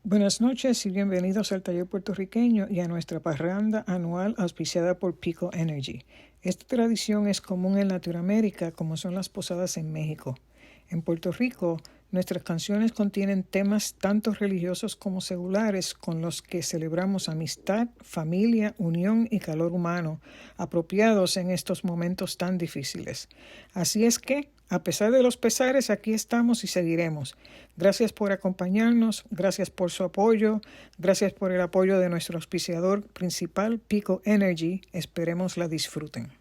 Buenas noches y bienvenidos al Taller Puertorriqueño y a nuestra parranda anual auspiciada por Pico Energy. Esta tradición es común en Latinoamérica, como son las posadas en México. En Puerto Rico, nuestras canciones contienen temas tanto religiosos como seculares con los que celebramos amistad, familia, unión y calor humano, apropiados en estos momentos tan difíciles. Así es que, a pesar de los pesares, aquí estamos y seguiremos. Gracias por acompañarnos, gracias por su apoyo, gracias por el apoyo de nuestro auspiciador principal, Pico Energy. Esperemos la disfruten.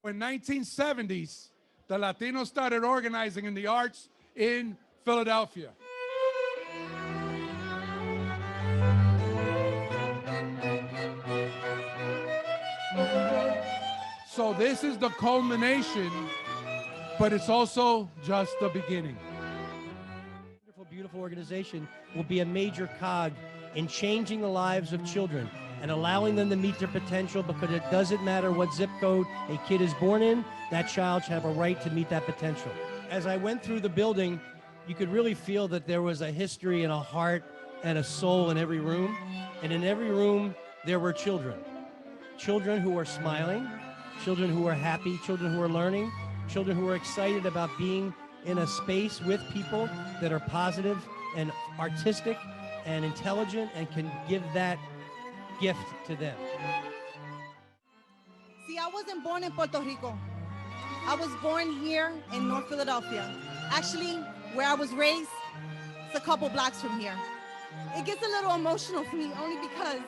In 1970s, the Latinos started organizing in the arts in Philadelphia. So this is the culmination, but it's also just the beginning. Wonderful, beautiful organization will be a major cog in changing the lives of children and allowing them to meet their potential, because it doesn't matter what zip code a kid is born in, that child should have a right to meet that potential. As I went through the building, you could really feel that there was a history and a heart and a soul in every room. And in every room, there were children. Children who are smiling, children who are happy, children who are learning, children who are excited about being in a space with people that are positive and artistic and intelligent and can give that gift to them. See, I wasn't born in Puerto Rico. I was born here in North Philadelphia. Actually, where I was raised, it's a couple blocks from here. It gets a little emotional for me only because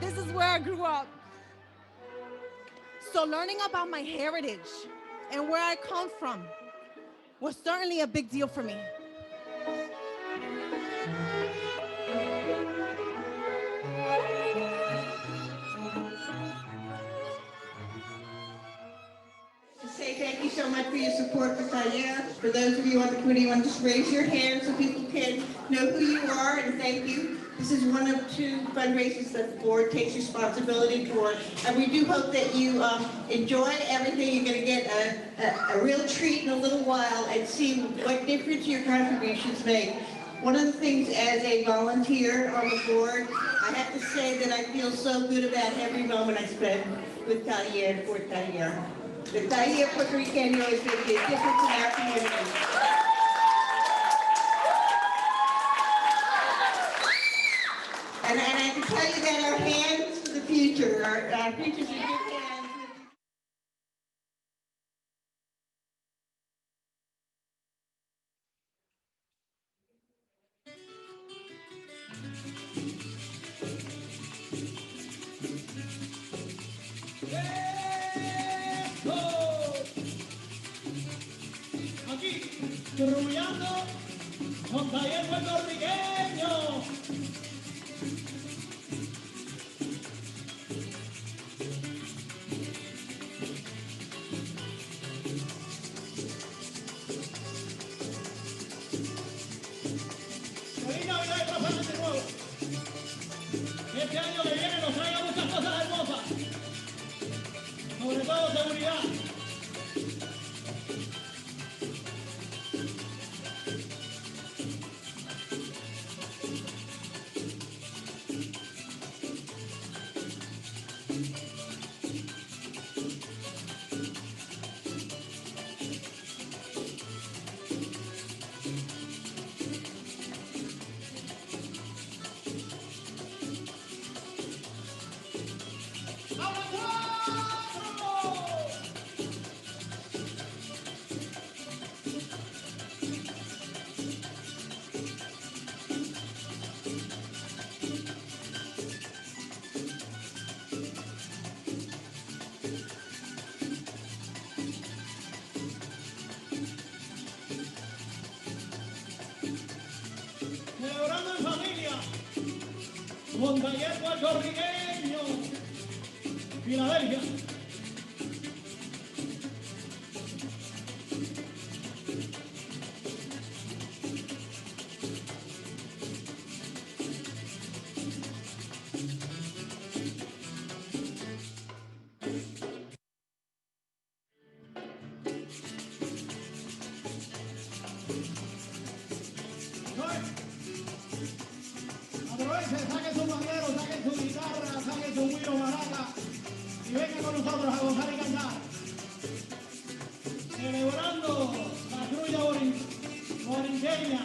this is where I grew up. So learning about my heritage and where I come from was certainly a big deal for me. Say thank you so much for your support for Taller. For those of you on the committee, you want to just raise your hand so people can know who you are, and thank you. This is one of two fundraisers that the board takes responsibility for, and we do hope that you enjoy everything. You're going to get a real treat in a little while and see what difference your contributions make. One of the things as a volunteer on the board, I have to say that I feel so good about every moment I spend with Taller and for Taller. The Taller Puertorriqueño is making a difference in our community. And I can tell you that our hands for the future, our future's in good hands. Aquí, churrullando con Taller Puertorriqueño. Feliz Navidad y próspero año nuevo. Este año que viene nos traiga muchas cosas hermosas. Sobre todo seguridad. Celebrando en familia con Taller Puertorriqueño, Filadelfia. puertorriqueña.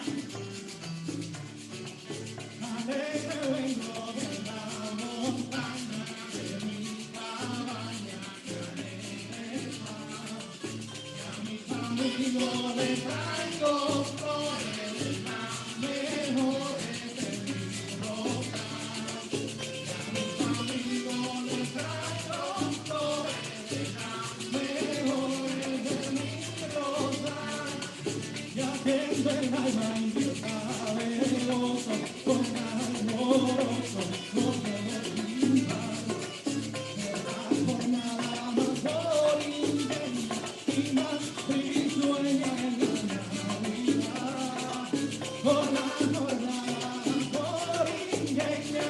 Alegre vengo de la montaña, de mi cabaña, que alegre y a mis amigos les traigo flores de las mejores de mi rosa. Y a mis amigos les traigo flores de las mejores de mi rosa. Y atiendo el alma inquieta de gozo, con amoroso, no puedo olvidar. De la jornada más borinqueña y más risueña en la Navidad. Por la jornada más borinqueña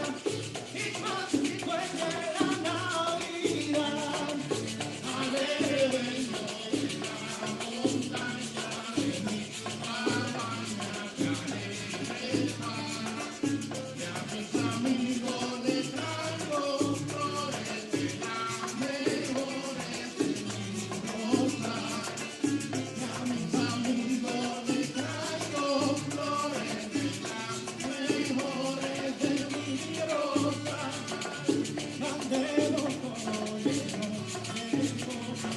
y más risueña en la Navidad. Alegre vengo de la montaña, de mi cabaña, que alegre va. Y a mis amigos les traigo flores de las mejores de mi rosa. Y a mis amigos les traigo flores de las mejores de mi rosa. Candelo todo lleno de gozo,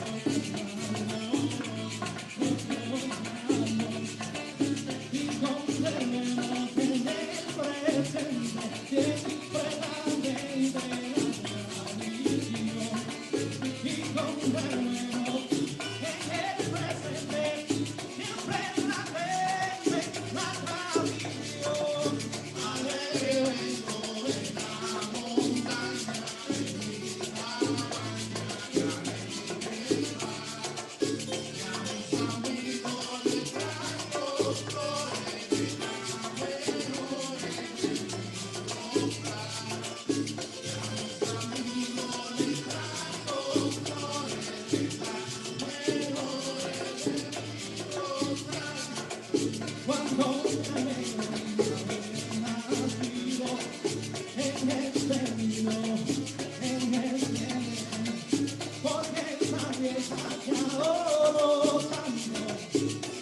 y conservemos en el presente siempre la ley de la tradición. Y conservemos en el presente siempre la ley de la tradición. Alegre vengo de la montaña, de mi cabaña, que alegre va. Y a mis amigos les traigo flores de las mejores de mi rosa. Y a mis amigos les traigo flores de las mejores de mi rosa. Cuando me alegro de haber nacido en este nido, en este porque esa vieja que adoro tanto,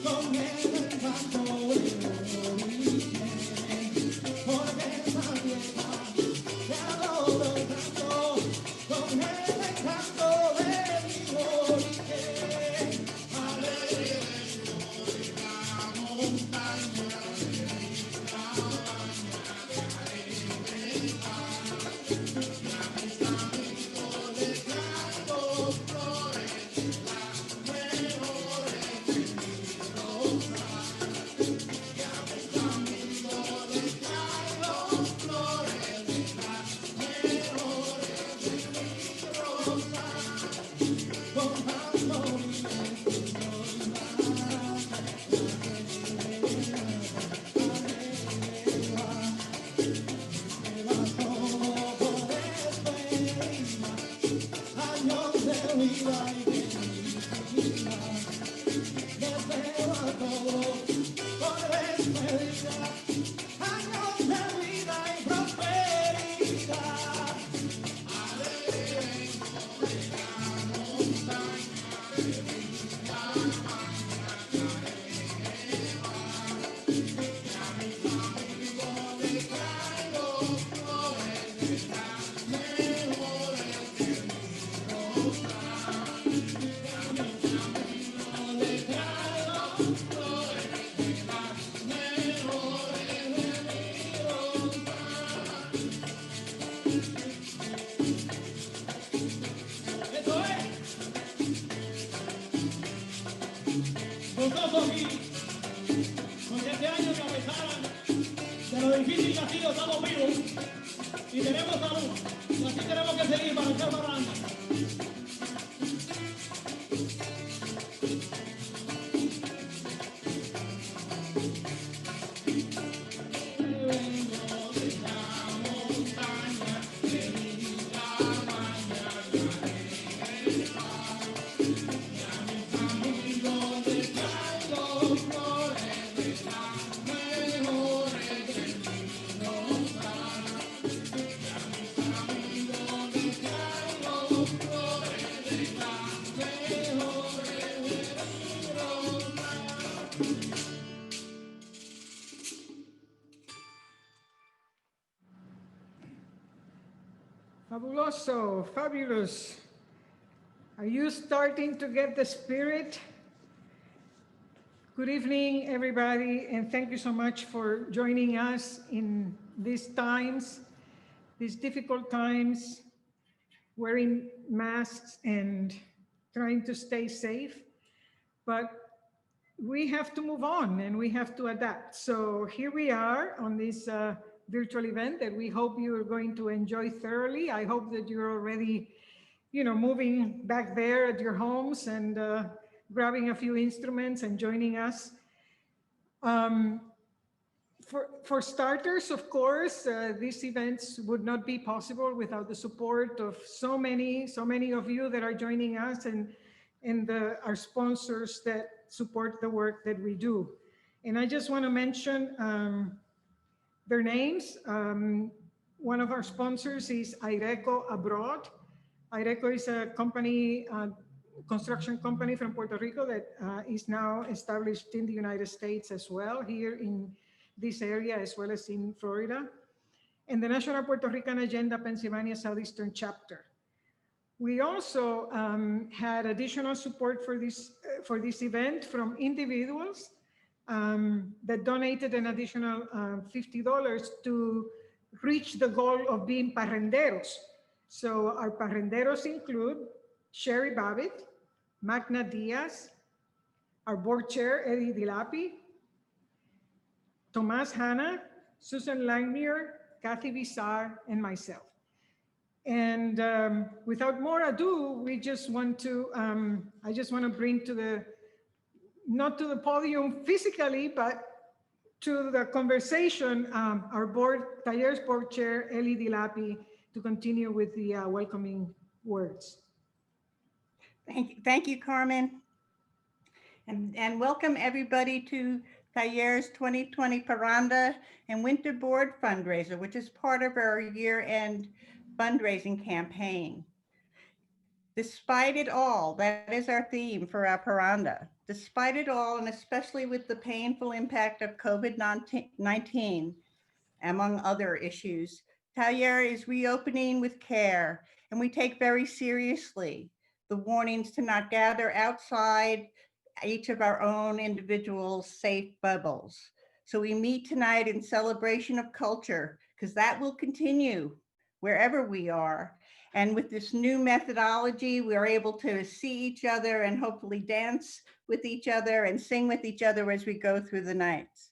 con el encanto de origen. Porque esa vieja que adoro tanto, con el encanto de mi origen. Alegre vengo de la montaña, de mi cabaña, que alegre va. Y a mis amigos les traigo flores de las mejores de mi rosa. Y a mis amigos les traigo flores de las mejores de mi rosa. Con amor y destino y maracas, va todo por despedida, años de vida y felicidad. Deseo a todos por despedida, años de vida y prosperidad. Alegre vengo de la montaña, de mi cabaña, que alegre va. Y a mis amigos les traigo flores de las mejores de mi rosa. Y a mis amigos les traigo flores de las mejores de mi rosa. Eso es. Gozoso aquí, porque este año que a pesar de lo difícil que ha sido, estamos vivos y tenemos salud. Y así tenemos que seguir para echar parranda. Vengo de la montaña, de mi cabaña, que alegre va. Y a mis amigos les traigo flores de las mejores de mi rosa. Y a mis amigos les traigo flores de las mejores de mi rosa. Fabuloso, fabulous. Are you starting to get the spirit? Good evening, everybody, and thank you so much for joining us in these times, these difficult times, wearing masks and trying to stay safe. But we have to move on and we have to adapt. So here we are on this virtual event that we hope you are going to enjoy thoroughly. I hope that you're already, moving back there at your homes and grabbing a few instruments and joining us. For starters, of course, these events would not be possible without the support of so many of you that are joining us and our sponsors that support the work that we do. And I just want to mention their names. One of our sponsors is Ireco Abroad. Ireco is a company, construction company from Puerto Rico that is now established in the United States as well, here in this area, as well as in Florida. And the National Puerto Rican Agenda Pennsylvania Southeastern Chapter. We also had additional support for this event from individuals that donated an additional $50 to reach the goal of being parranderos. So our parranderos include Sherry Babbitt, Magna Diaz, our board chair, Eddie Dilapi, Tomas Hanna, Susan Langmuir, Kathy Bizar, and myself. And without more ado, we just want to, I just want to bring not to the podium physically, but to the conversation, our Taller's board chair, Eli Dilapi, to continue with the welcoming words. Thank you, Carmen. And welcome everybody to Taller's 2020 Parranda and Winter Board fundraiser, which is part of our year-end fundraising campaign. Despite it all, that is our theme for our Parranda. Despite it all, and especially with the painful impact of COVID-19, among other issues, Taller is reopening with care, and we take very seriously the warnings to not gather outside each of our own individual safe bubbles. So we meet tonight in celebration of culture, because that will continue wherever we are. And with this new methodology, we are able to see each other and hopefully dance with each other and sing with each other as we go through the nights.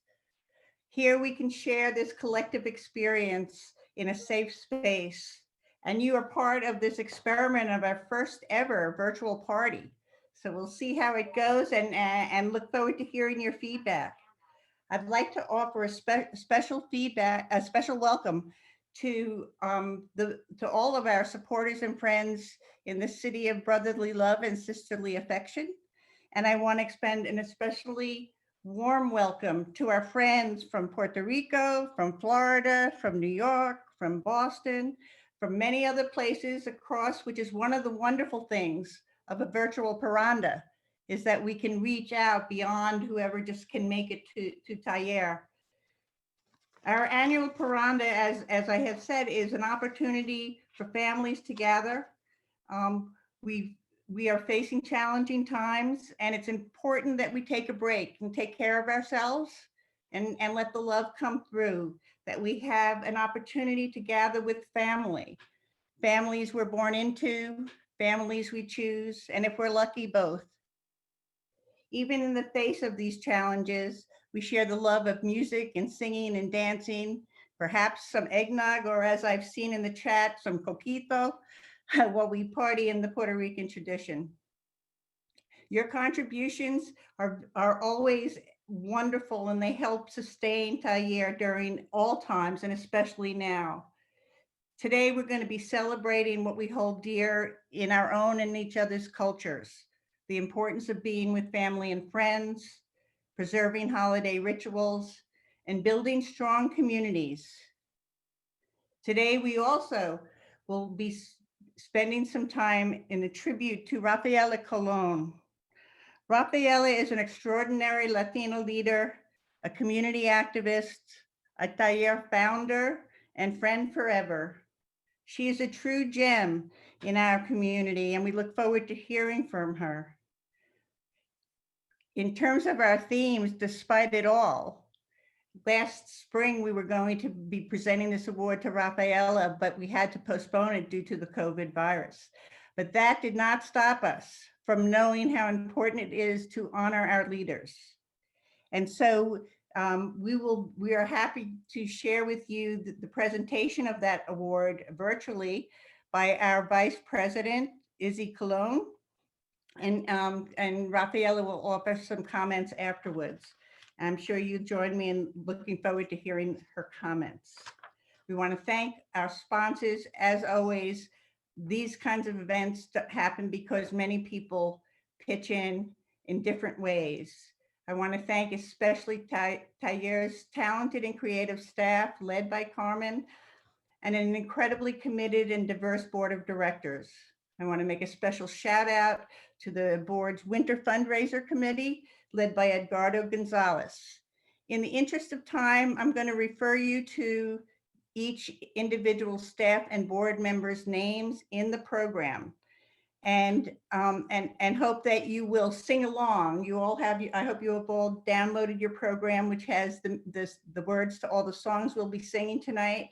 Here we can share this collective experience in a safe space. And you are part of this experiment of our first ever virtual party. So we'll see how it goes and look forward to hearing your feedback. I'd like to offer a special welcome to all of our supporters and friends in the city of brotherly love and sisterly affection. And I want to extend an especially warm welcome to our friends from Puerto Rico, from Florida, from New York, from Boston, from many other places across, which is one of the wonderful things of a virtual Parranda, is that we can reach out beyond whoever just can make it to Taller. Our annual Parranda, as I have said, is an opportunity for families to gather. We are facing challenging times, and it's important that we take a break and take care of ourselves and let the love come through, that we have an opportunity to gather with family. Families we're born into, families we choose, and if we're lucky, both. Even in the face of these challenges, we share the love of music and singing and dancing, perhaps some eggnog, or as I've seen in the chat, some coquito, while we party in the Puerto Rican tradition. Your contributions are always wonderful, and they help sustain Taller during all times, and especially now. Today, we're going to be celebrating what we hold dear in our own and each other's cultures, the importance of being with family and friends, preserving holiday rituals, and building strong communities. Today, we also will be spending some time in a tribute to Rafaela Colón. Rafaela is an extraordinary Latino leader, a community activist, a Taller founder, and friend forever. She is a true gem in our community, and we look forward to hearing from her. In terms of our themes, despite it all, last spring we were going to be presenting this award to Rafaela, but we had to postpone it due to the COVID virus. But that did not stop us from knowing how important it is to honor our leaders. And so we are happy to share with you the presentation of that award virtually by our Vice President, Izzy Colón, and Rafaela will offer some comments afterwards. I'm sure you join me in looking forward to hearing her comments. We want to thank our sponsors. As always, these kinds of events happen because many people pitch in different ways. I want to thank especially Taller's talented and creative staff led by Carmen and an incredibly committed and diverse board of directors. I want to make a special shout out to the board's Winter Fundraiser Committee led by Edgardo Gonzalez. In the interest of time, I'm going to refer you to each individual staff and board members' names in the program. And hope that you will sing along. You all have, I hope you have all downloaded your program, which has the words to all the songs we'll be singing tonight.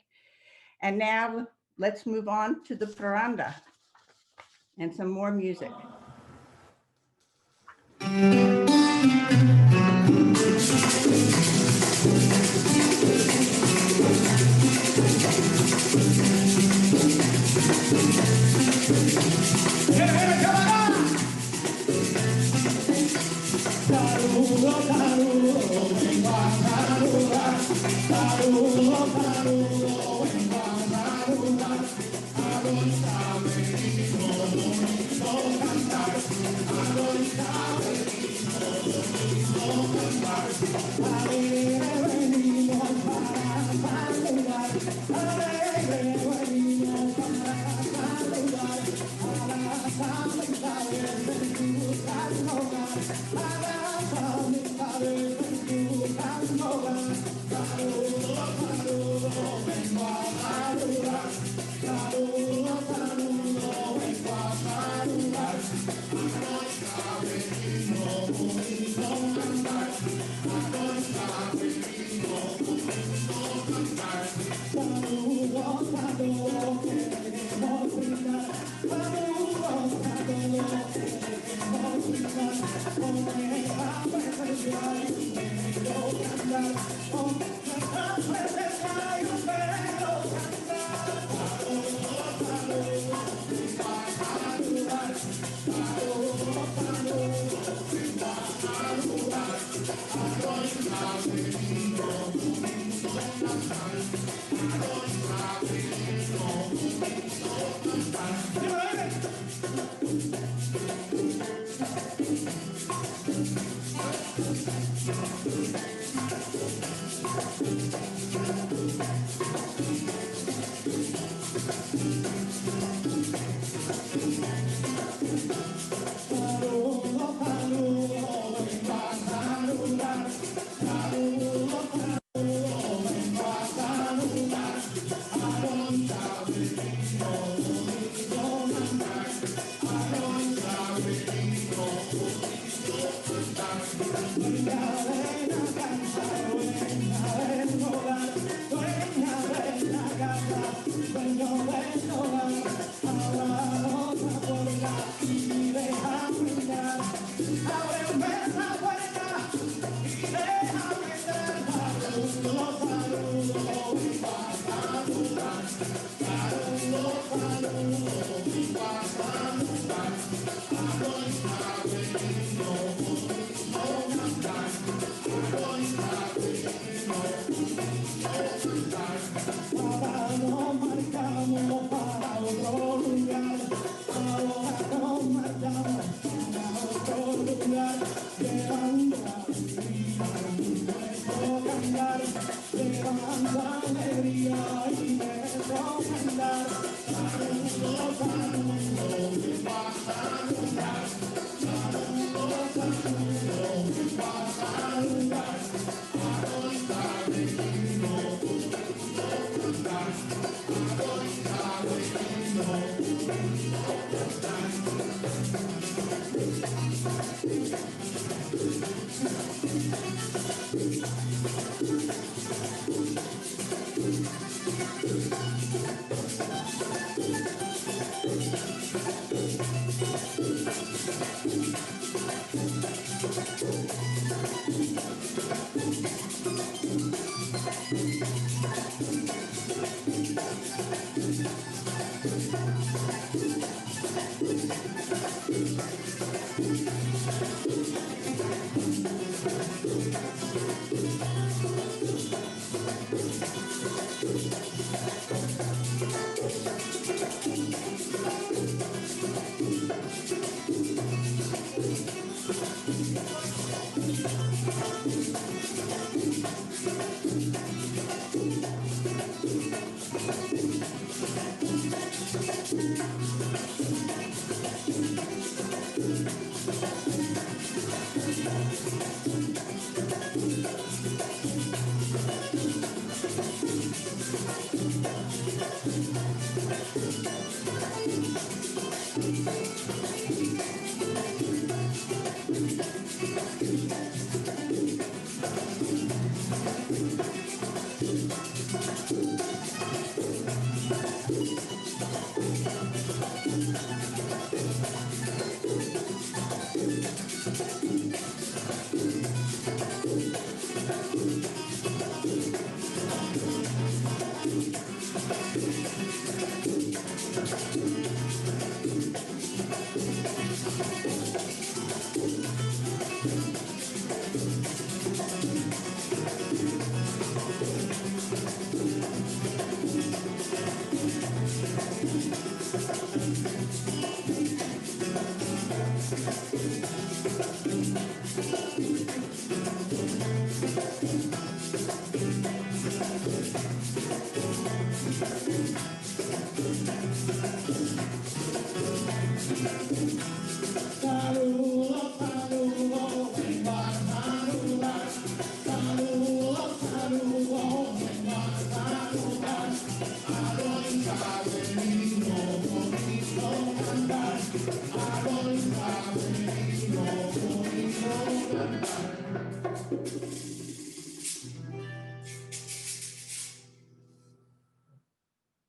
And now let's move on to the parranda and some more music.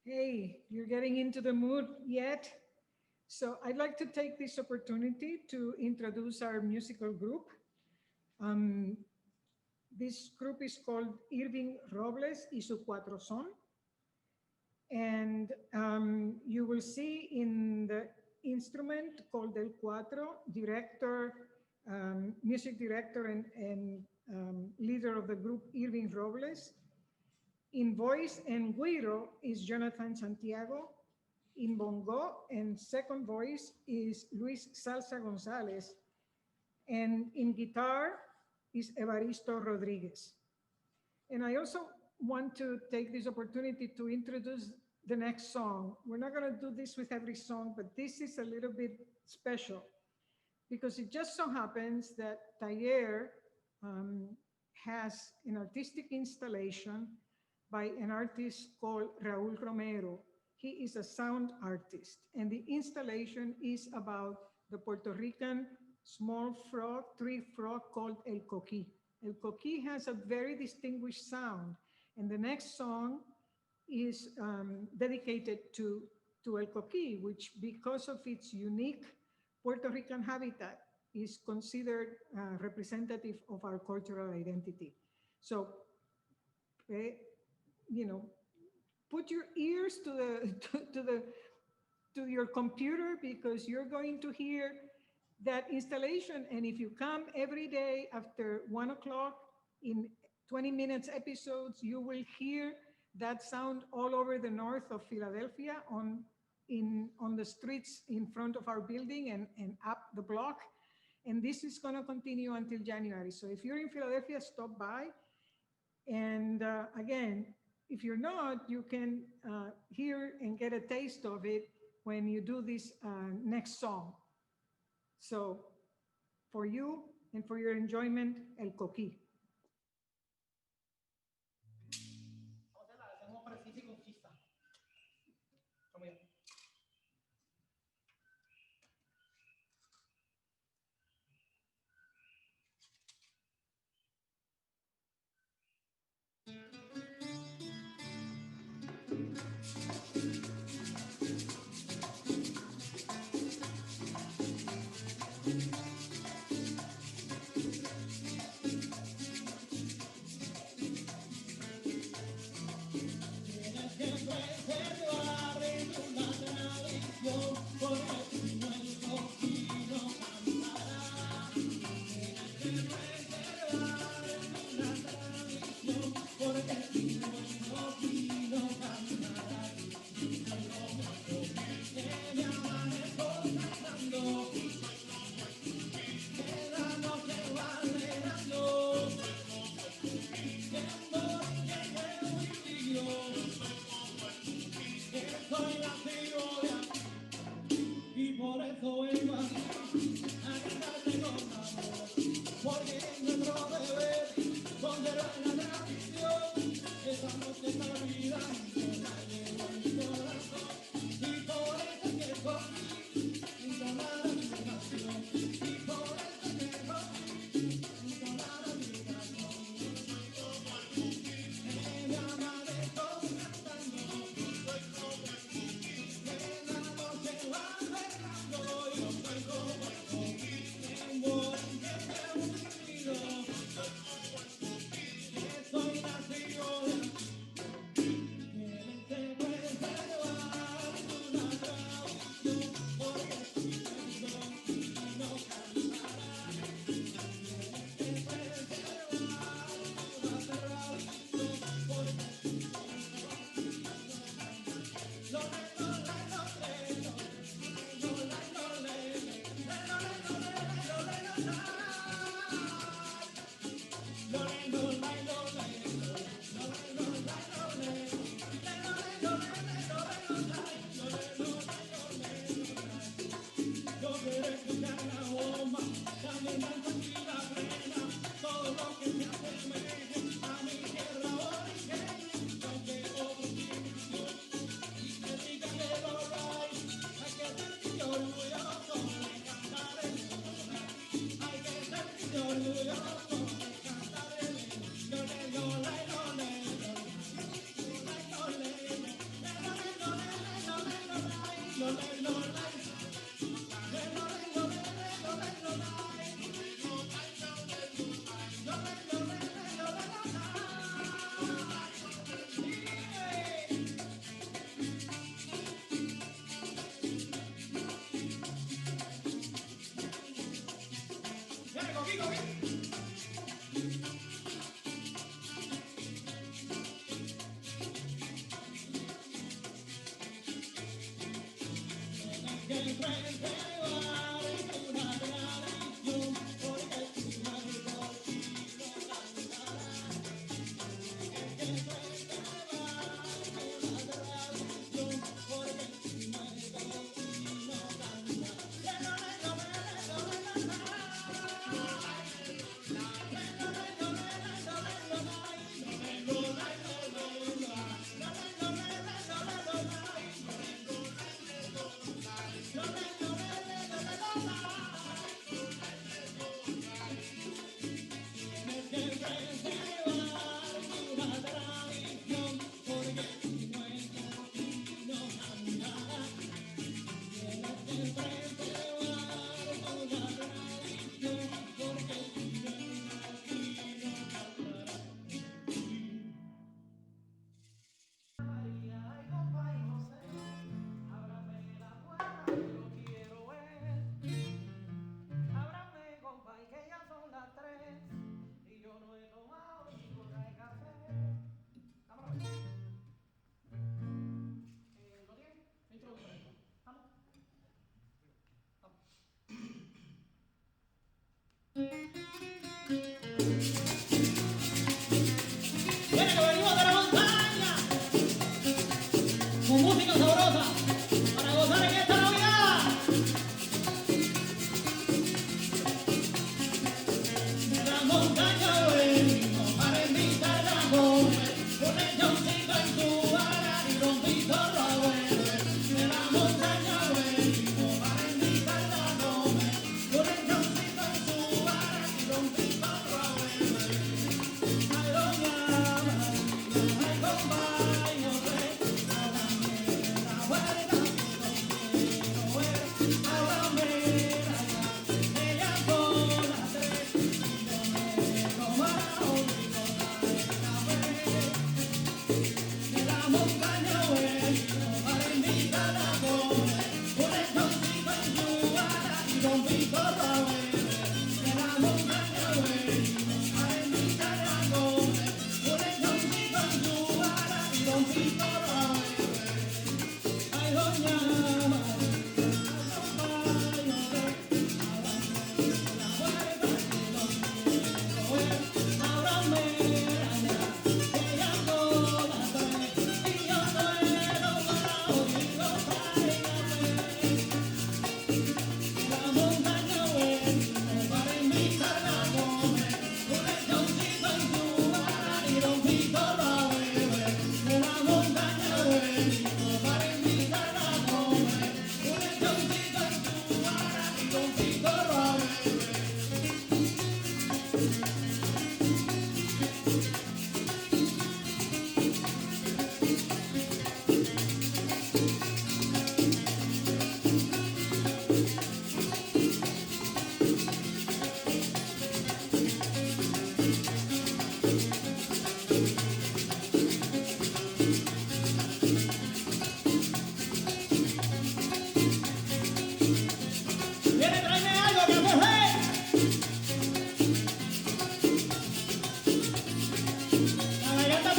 Hey, you're getting into the mood yet? So I'd like to take this opportunity to introduce our musical group. This group is called Irving Robles y su Cuatro Son. And you will see in the instrument called El Cuatro, director, music director and leader of the group, Irving Robles. In voice and güiro is Jonathan Santiago. In bongo and second voice is Luis Salsa Gonzalez. And in guitar is Evaristo Rodriguez. And I also want to take this opportunity to introduce the next song. We're not going to do this with every song, but this is a little bit special because it just so happens that Taller has an artistic installation by an artist called Raúl Romero. He is a sound artist, and the installation is about the Puerto Rican small frog, tree frog called El Coquí. El Coquí has a very distinguished sound, and the next song is dedicated to El Coquí, which, because of its unique Puerto Rican habitat, is considered representative of our cultural identity. So, you know, put your ears to your computer because you're going to hear that installation. And if you come every day after 1 o'clock in 20 minutes episodes, you will hear that sound all over the north of Philadelphia on the streets in front of our building and up the block. And this is going to continue until January. So if you're in Philadelphia, stop by. And again, if you're not, you can hear and get a taste of it when you do this next song. So for you and for your enjoyment, El Coquí.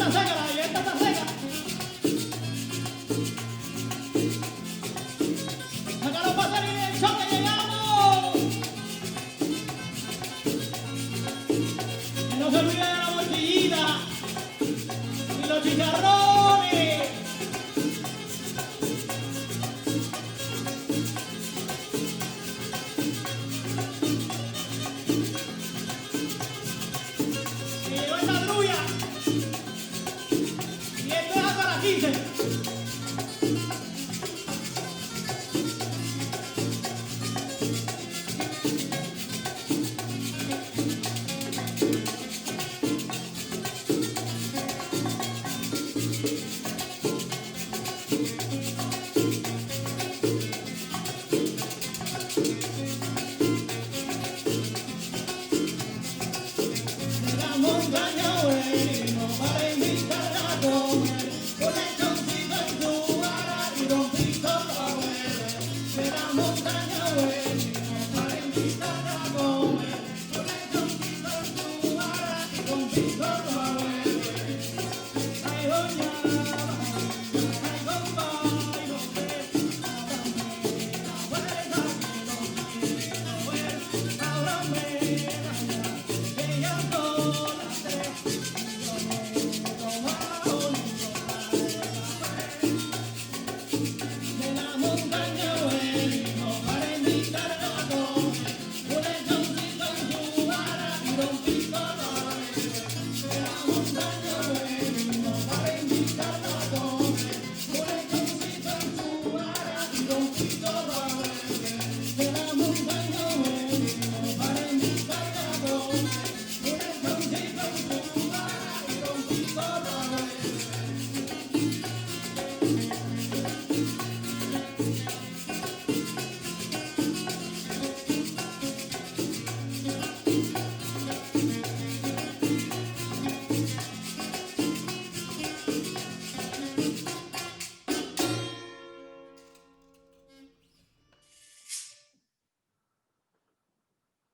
está seca, la galleta está seca. Saca los pasajes del show que llegamos. Y no se olvide de la morcillita y los chicharrones. Y llegó esta trulla. Y esto es hasta las 15. De la montaña venimos para invitar a comer, con lechoncito en tu vara y don Cristo a beber. De la montaña venimos para invitar a comer, con lechoncito en tu vara y don Cristo a beber. Ay, doña María, ay, compa, y no sé, ábrame la puerta que no quiero ver, ábrame que ya son las 3 y yo no he tomado ni café. De la montaña venimos para invitar a comer, un lechoncito en tu vara y don Cristo a beber. De la montaña venimos para invitar a comer, un lechoncito en tu vara y don Cristo a beber. De la montaña venimos para invitar a comer, un lechoncito en tu vara y don Cristo a beber.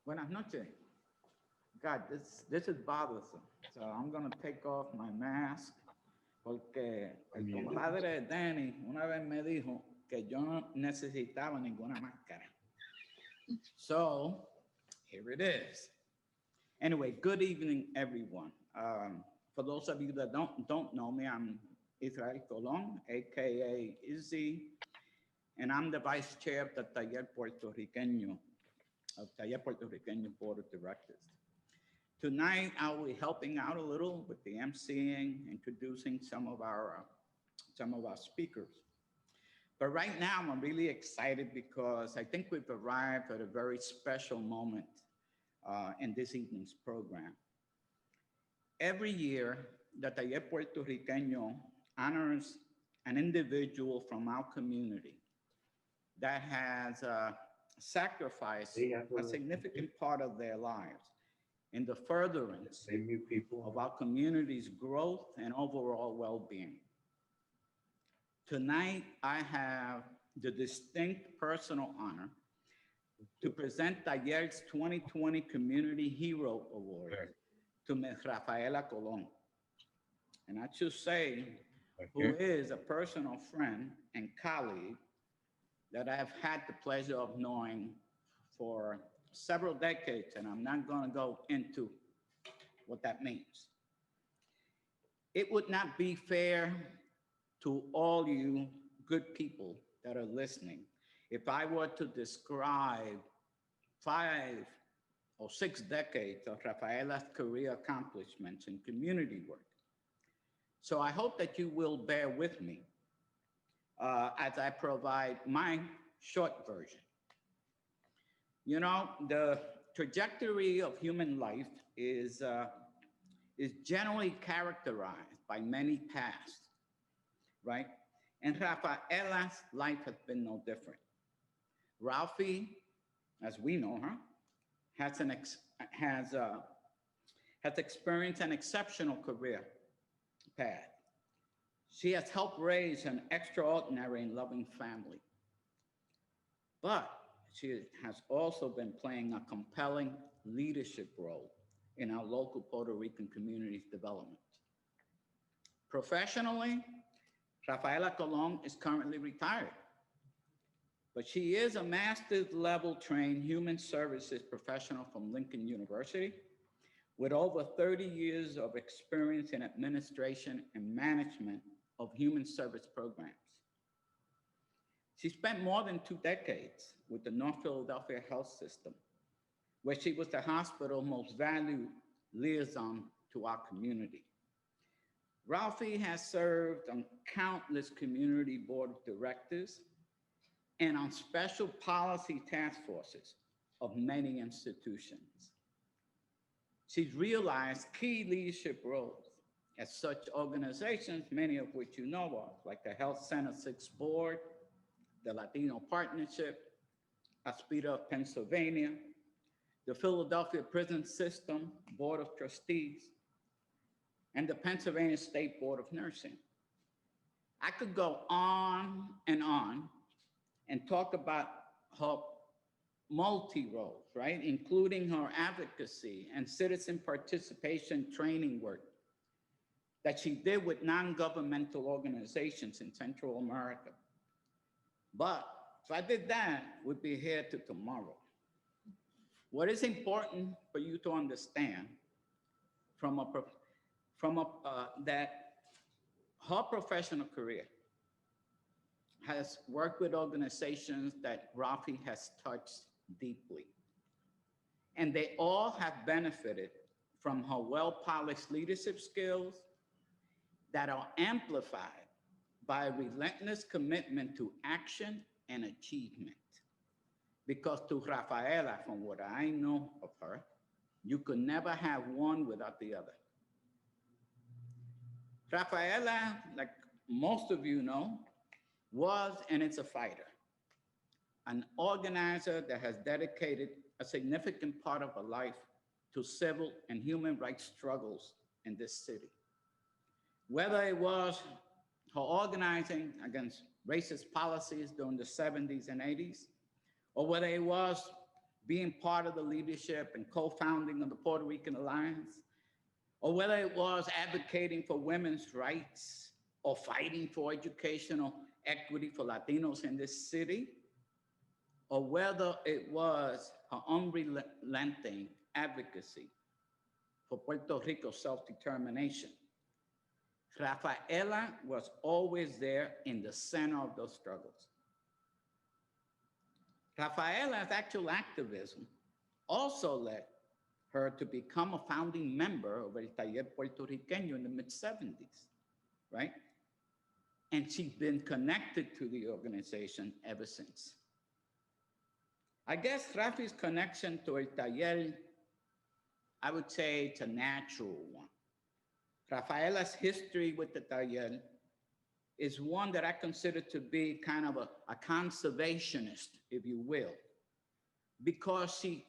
Buenas noches. God, this is bothersome. So I'm going to take off my mask porque el compadre Danny una vez me dijo que yo no necesitaba ninguna máscara. So here it is. Anyway, good evening, everyone. For those of you that don't know me, I'm Rafaela Colón, aka Izzy, and I'm the vice chair of the Taller Puertorriqueño, Board of Directors. Tonight, I'll be helping out a little with the emceeing, introducing some of our speakers. But right now, I'm really excited because I think we've arrived at a very special moment in this evening's program. Every year, the Taller Puertorriqueño honors an individual from our community that has sacrificed a significant part of their lives in the furtherance of our community's growth and overall well-being. Tonight, I have the distinct personal honor to present Taller's 2020 Community Hero Award to Ms. Rafaela Colón. And I should say, who is a personal friend and colleague that I have had the pleasure of knowing for several decades, and I'm not going to go into what that means. It would not be fair to all you good people that are listening if I were to describe 5 or 6 decades of Rafaela's career accomplishments in community work. So I hope that you will bear with me as I provide my short version. You know, the trajectory of human life is generally characterized by many paths, right? And Rafaela's life has been no different. Ralphie, as we know her, has experienced an exceptional career path. She has helped raise an extraordinary and loving family. But she has also been playing a compelling leadership role in our local Puerto Rican community's development. Professionally, Rafaela Colón is currently retired, but she is a master's level trained human services professional from Lincoln University with over 30 years of experience in administration and management of human service programs. She spent more than 2 decades with the North Philadelphia Health System, where she was the hospital's most valued liaison to our community. Ralphie has served on countless community board of directors and on special policy task forces of many institutions. She's realized key leadership roles at such organizations, many of which you know of, like the Health Center 6 Board, the Latino Partnership, Aspida of Pennsylvania, the Philadelphia Prison System Board of Trustees, and the Pennsylvania State Board of Nursing. I could go on and talk about her multi-roles, right? Including her advocacy and citizen participation training work that she did with non-governmental organizations in Central America. But if I did that, we'd be here till tomorrow. What is important for you to understand that her professional career has worked with organizations that Rafi has touched deeply. And they all have benefited from her well-polished leadership skills that are amplified by a relentless commitment to action and achievement. Because to Rafaela, from what I know of her, you could never have one without the other. Rafaela, like most of you know, was and is a fighter, an organizer that has dedicated a significant part of her life to civil and human rights struggles in this city. Whether it was her organizing against racist policies during the 70s and 80s, or whether it was being part of the leadership and co-founding of the Puerto Rican Alliance, or whether it was advocating for women's rights or fighting for educational equity for Latinos in this city, or whether it was her unrelenting advocacy for Puerto Rico's self-determination, Rafaela was always there in the center of those struggles. Rafaela's actual activism also led her to become a founding member of El Taller Puertorriqueño in the mid-70s, right? And she's been connected to the organization ever since. I guess Rafi's connection to El Taller, I would say it's a natural one. Rafaela's history with the Taller is one that I consider to be kind of a conservationist, if you will, because she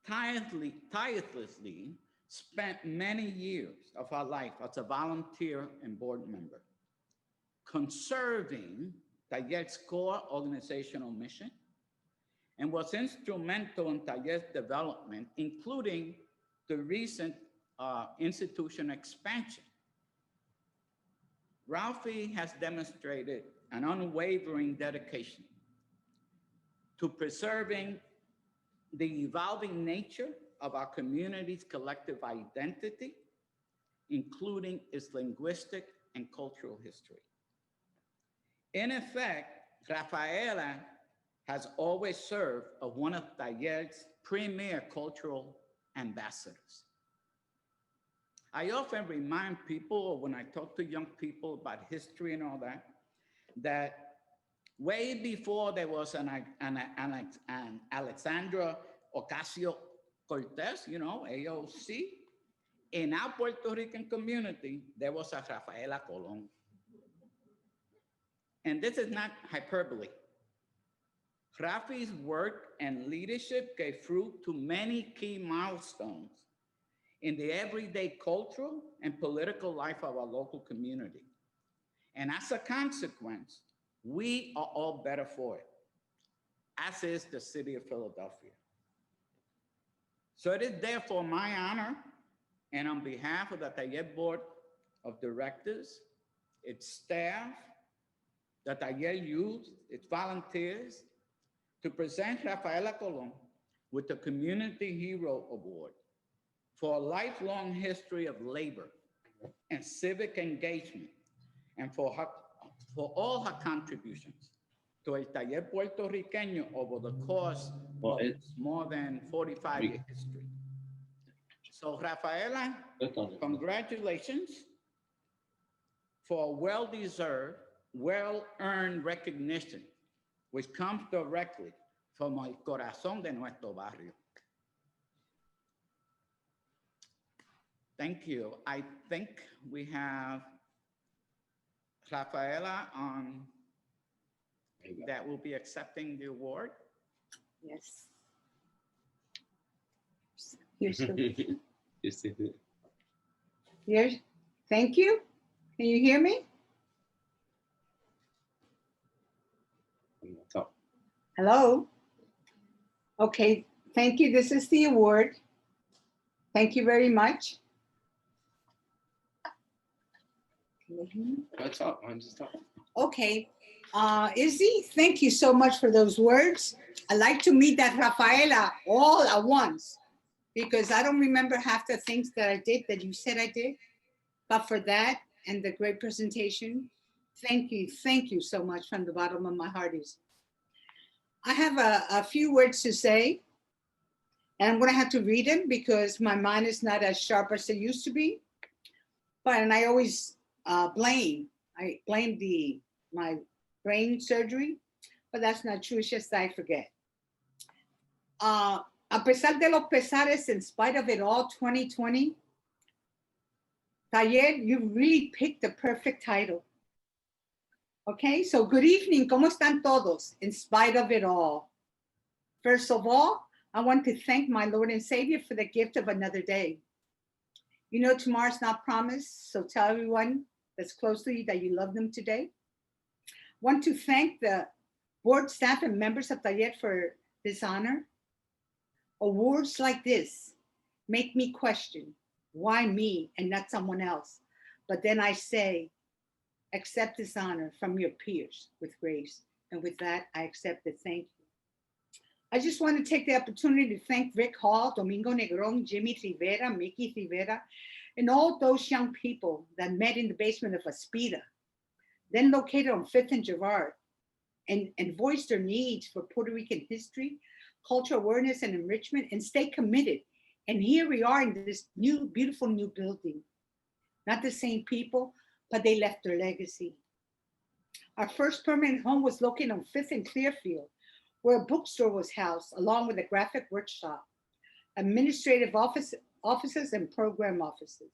tirelessly spent many years of her life as a volunteer and board member, conserving Taller's core organizational mission, and was instrumental in Taller's development, including the recent institution expansion. Ralphie has demonstrated an unwavering dedication to preserving the evolving nature of our community's collective identity, including its linguistic and cultural history. In effect, Rafaela has always served as one of Taller's premier cultural ambassadors. I often remind people when I talk to young people about history and all that, that way before there was an Alexandra Ocasio-Cortez, you know, AOC, in our Puerto Rican community, there was a Rafaela Colón. And this is not hyperbole. Rafi's work and leadership gave fruit to many key milestones in the everyday cultural and political life of our local community. And as a consequence, we are all better for it, as is the city of Philadelphia. So it is therefore my honor, and on behalf of the Taller Board of directors, its staff, the Taller youth, its volunteers, to present Rafaela Colón with the Community Hero Award for a lifelong history of labor and civic engagement, and for all her contributions to el Taller Puertorriqueño over the course of its more than 45-year history. So Rafaela, congratulations for well-deserved, well-earned recognition, which comes directly from el corazón de nuestro barrio. Thank you. I think we have Rafaela on that will be accepting the award. Yes. Here's the, here's, thank you. Can you hear me? Hello? Okay, thank you. This is the award. Thank you very much. What's up? I'm just talking. Okay, Izzy, thank you so much for those words. I'd like to meet that Rafaela all at once because I don't remember half the things that I did that you said I did. But for that and the great presentation, thank you so much from the bottom of my heart. Is I have a few words to say, and I'm gonna have to read them because my mind is not as sharp as it used to be. And I always blame my brain surgery, but that's not true. It's just that I forget. A pesar de los pesares, in spite of it all, 2020, Taller, you really picked the perfect title. Okay, so good evening. ¿Cómo están todos? In spite of it all. First of all, I want to thank my Lord and Savior for the gift of another day. You know, tomorrow's not promised, so tell everyone that's close to you that you love them today. Want to thank the board staff and members of Taller for this honor. Awards like this make me question, why me and not someone else? But then I say, accept this honor from your peers with grace. And with that, I accept it. Thank you. I just want to take the opportunity to thank Rick Hall, Domingo Negron, Jimmy Rivera, Mickey Rivera, and all those young people that met in the basement of Aspida, then located on 5th and Girard, and voiced their needs for Puerto Rican history, cultural awareness and enrichment, and stay committed. And here we are in this new, beautiful new building. Not the same people, but they left their legacy. Our first permanent home was located on 5th and Clearfield, where a bookstore was housed, along with a graphic workshop, administrative offices, and program offices.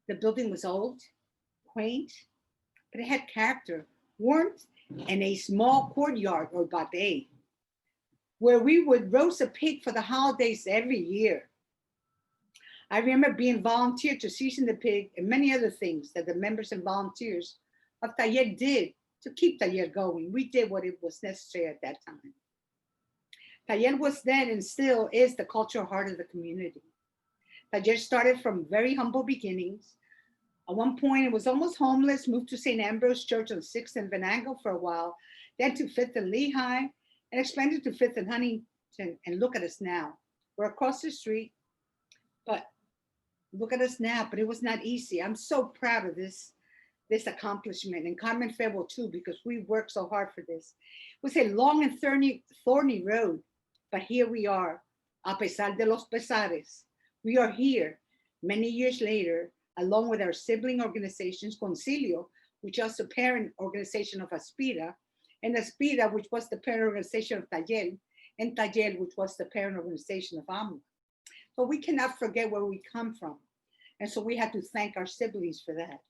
The building was old, quaint, but it had character, warmth, and a small courtyard or bate, where we would roast a pig for the holidays every year. I remember being volunteered to season the pig and many other things that the members and volunteers of Taller did to keep Taller going. We did what it was necessary at that time. Taller was then and still is the cultural heart of the community. Taller started from very humble beginnings. At one point, it was almost homeless, moved to St. Ambrose Church on 6th and Venango for a while, then to 5th and Lehigh, and expanded to 5th and Huntington. And look at us now. We're across the street, but look at us now, but it was not easy. I'm so proud of this accomplishment, and Carmen Febo too, because we worked so hard for this. It was a long and thorny road, but here we are, a pesar de los pesares. We are here many years later, along with our sibling organizations, Concilio, which was the parent organization of Aspira, and Aspira, which was the parent organization of Taller, and Taller, which was the parent organization of AMLA. But we cannot forget where we come from. And so we have to thank our siblings for that.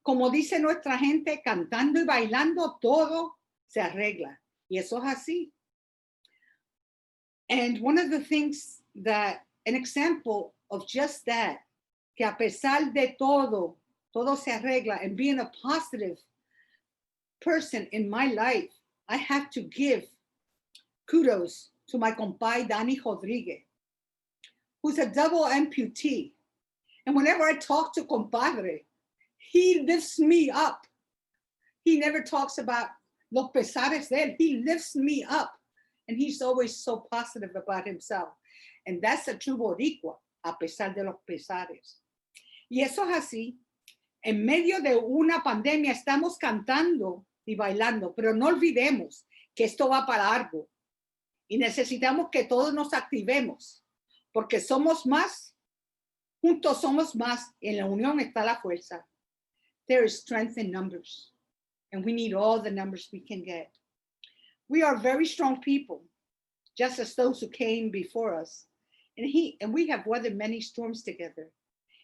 Como dice nuestra gente, cantando y bailando, todo se arregla. Y eso es así. And one of the things that, an example of just that, que a pesar de todo, todo se arregla, and being a positive person in my life, I have to give kudos to my compadre, Danny Rodriguez, who's a double amputee. And whenever I talk to compadre, he lifts me up. He never talks about los pesares de él. He lifts me up. And he's always so positive about himself. And that's a true boricua, a pesar de los pesares. Y eso es así. En medio de una pandemia estamos cantando y bailando, pero no olvidemos que esto va para algo. Y necesitamos que todos nos activemos, porque somos más, juntos somos más, en la unión está la fuerza. There is strength in numbers, and we need all the numbers we can get. We are very strong people, just as those who came before us. And we have weathered many storms together.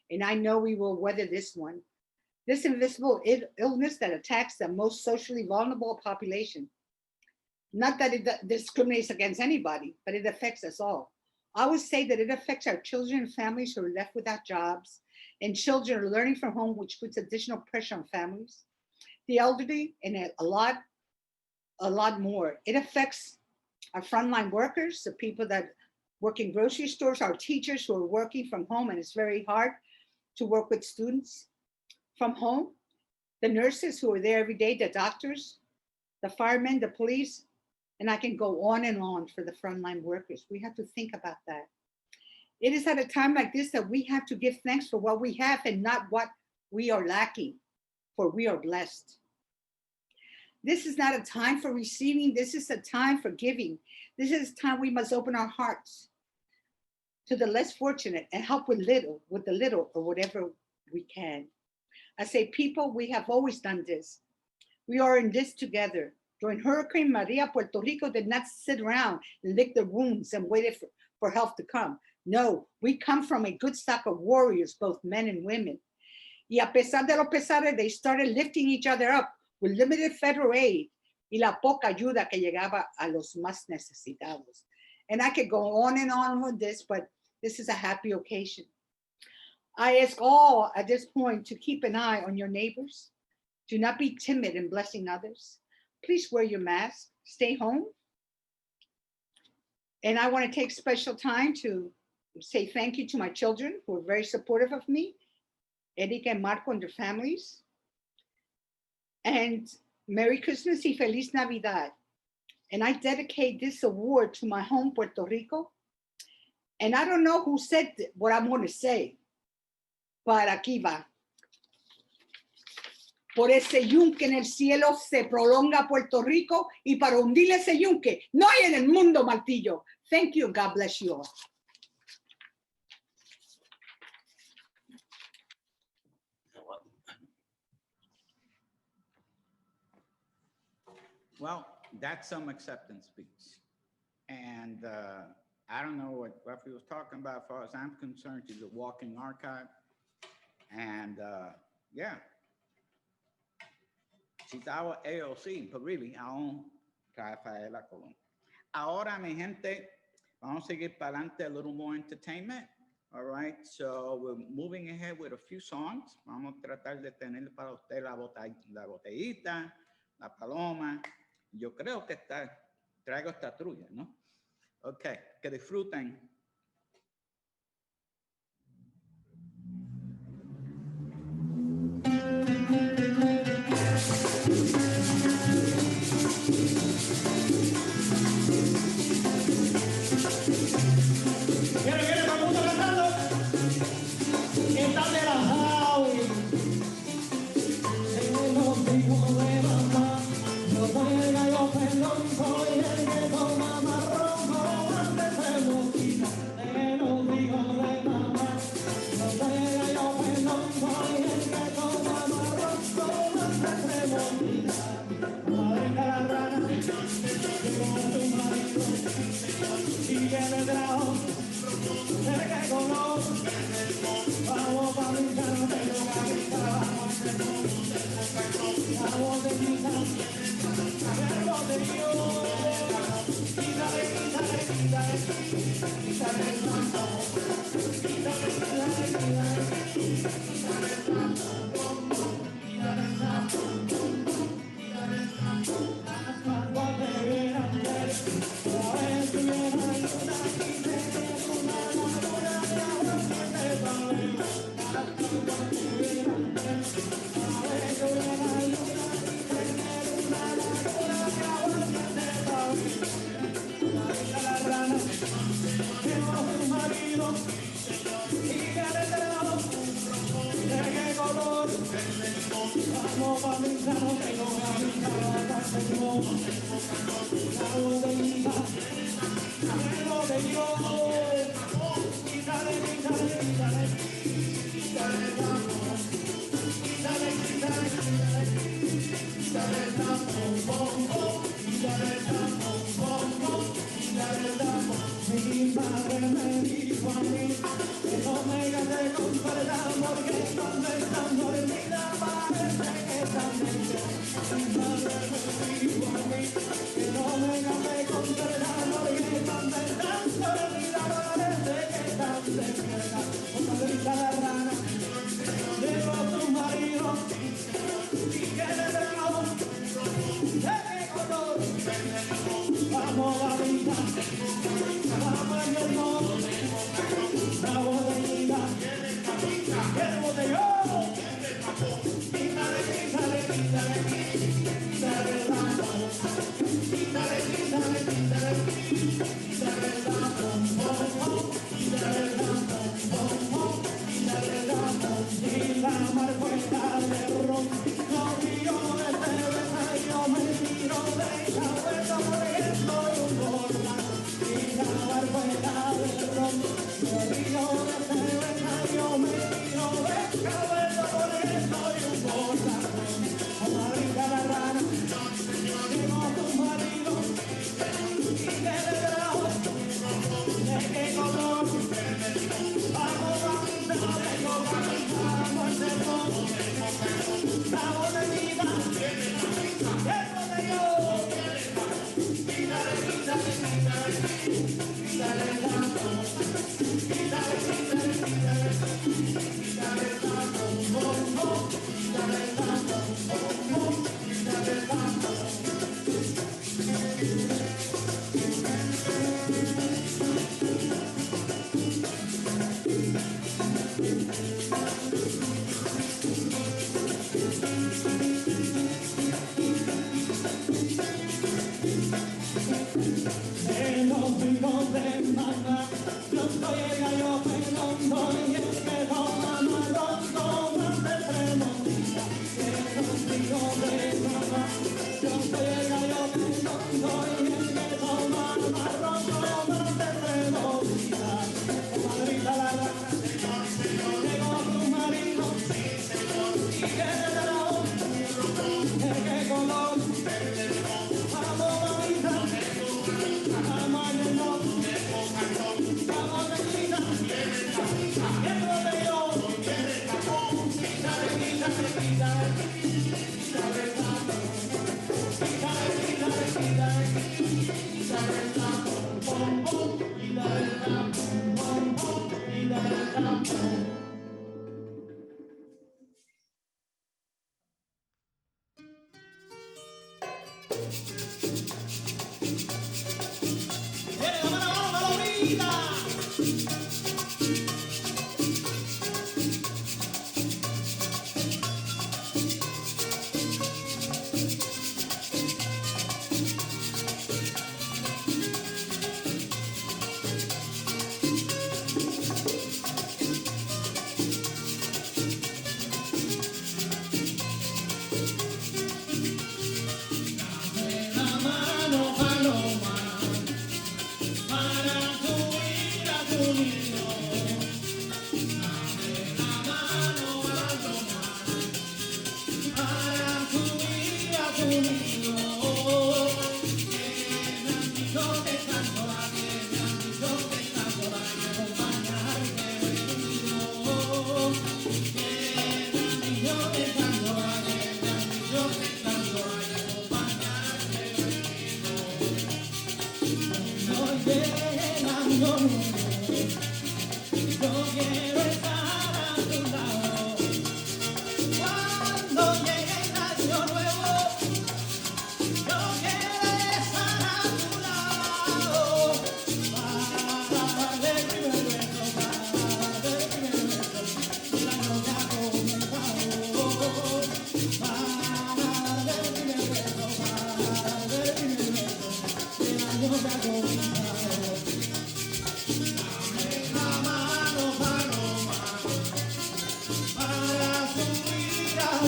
And I know we will weather this one. This invisible illness that attacks the most socially vulnerable population. Not that it discriminates against anybody, but it affects us all. I would say that it affects our children and families who are left without jobs, and children are learning from home, which puts additional pressure on families, the elderly, and a lot more. It affects our frontline workers, the people that work in grocery stores, our teachers who are working from home, and it's very hard to work with students from home, the nurses who are there every day, the doctors, the firemen, the police, and I can go on and on for the frontline workers. We have to think about that. It is at a time like this that we have to give thanks for what we have and not what we are lacking, for we are blessed. This is not a time for receiving. This is a time for giving. This is a time we must open our hearts to the less fortunate and help with the little or whatever we can. I say, people, we have always done this. We are in this together. During Hurricane Maria, Puerto Rico did not sit around and lick their wounds and waited for help to come. No, we come from a good stock of warriors, both men and women. Y a pesar de los pesares, they started lifting each other up with limited federal aid y la poca ayuda que llegaba a los más necesitados. And I could go on and on with this, but this is a happy occasion. I ask all at this point to keep an eye on your neighbors. Do not be timid in blessing others. Please wear your mask, stay home. And I want to take special time to say thank you to my children who are very supportive of me, Erika and Marco and their families. And Merry Christmas y Feliz Navidad. And I dedicate this award to my home, Puerto Rico. And I don't know who said what I'm going to say, but aquí va. Por ese yunque en el cielo se prolonga Puerto Rico, y para hundir ese yunque no hay en el mundo martillo. Thank you. God bless you all. Well, that's some acceptance speech. And I don't know what Rafi was talking about. As far as I'm concerned, she's a walking archive. And yeah, she's our AOC, but really our own Rafaela Colón. Ahora, mi gente, vamos a seguir para adelante, a little more entertainment. All right, so we're moving ahead with a few songs. Vamos a tratar de tener para usted la botellita, la paloma. Yo creo que traigo esta trulla, ¿no? Ok, que disfruten. Viene todo el mundo cantando. Está de la Javi. En los hijos de mamá. Yo juega, yo perdón, soy el que toma marrón, como antes se boquita. En los hijos de mamá. Yo juega, yo perdón, soy el que toma marrón, como antes se boquita. Madre de la rana, llegó tu marido, y viene trajo. Que conoce, vamos a brincar, no tengo que brincar, vamos de quitar, verbo de Dios, quítale, quítale, quítale, quítale el santo, quítale, quítale, quítale, quítale el santo, quítale el santo, quítale el santo, cuando te vieran ver, a ver si viene ayuda, una locura de amor que te vale. Vamos a brindar, no tengo camisa, tengo la botellita, lleno de Dios. Quítale, quítale, quítale, quítale el tapón, quítale, quítale, quítale, quítale el tapón, bom, bom, quítale el tapón, bom, bom, quítale el tapón. Mi madre me dijo a mí que no me gasté con verdad porque cuando están dormida parece que están dentro. Mi madre me dijo a mí que no me gasté con verdad porque cuando están dormida parece que están despierta. Cuando grita la rana, llegó tu marido y que le trajo de qué color. Vamos a brindar. Vamos en el mundo, la botellita, el botellón. Quítale, quítale, quítale, quítale el tapón. Quítale, quítale, quítale, quítale el tapón, bom, bom. Quítale el tapón, bom, bom. Quítale el tapón. Y la marcueta de ron, no río de cerveza, yo me tiro de esa vuelta porque soy un gorda. Y la marcueta de ron, no río de cerveza, yo me tiro de esa vuelta porque soy un gorda. Vamos a brincar la rana, llegó tu marido y que le trajo de qué color. Vamos a brindar de coca, vamos a hacer todo. La botellita, el botellón. Quítale, quítale, quítale, quítale el tapón. Quítale, quítale, quítale, quítale el tapón, bom, bom. Quítale el tapón, bom, bom. Quítale el tapón. En los hijos de mamá, yo soy el gallo redondo y el que toma marrón toma de tremondita. En los hijos de mamá, yo soy el gallo redondo y el que toma marrón toma de tremondita. Comadrita la rana, llegó tu marido y que le trajo de qué color. Vamos a brindar. Vamos a llenarnos, vamos a brindar, el botellón. Quítale, quítale, quítale, quítale el tapón. Quítale, quítale, quítale, quítale el tapón, bom, bom. Quítale el tapón, bom, bom. Quítale el tapón. ¡Viene la mano, la lomita! La mano, paloma, para subir a tu nido. Dame la mano, paloma, para subir a tu nido. Que me han dicho que estás sola, que me han dicho que estás sola, y acompañarte he venido. Que me han dicho que estás sola, que me han dicho que estás sola, y acompañarte he venido. No llegue el año nuevo, yo quiero estar a tu lado. Cuando llegue el año nuevo, yo quiero estar a tu lado. Para darle el primer beso, para darle el primer beso, el año ya ha comenzado.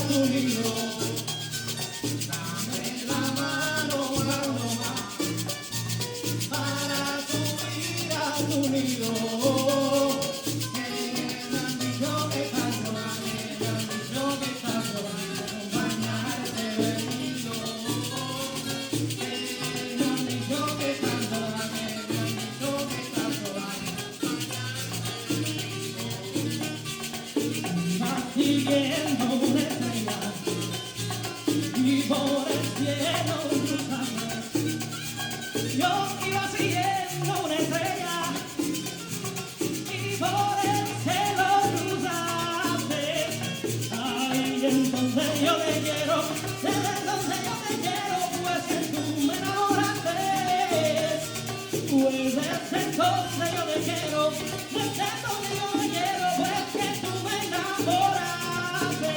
tu nido. Dame la mano, paloma, para subir a tu nido. Que me han dicho que tanto vale, me han dicho que tanto vale acompañarte venido. Que me han dicho que tanto vale, me han dicho que tanto vale. Va siguiendo una estrella y por el cielo cruzando. Yo iba siguiendo una estrella y por el cielo cruzaste. Ay, entonces yo te quiero, desde entonces yo te quiero, pues que tú me enamoraste. Pues desde entonces yo te quiero, desde entonces yo te quiero, pues que tú me enamoraste.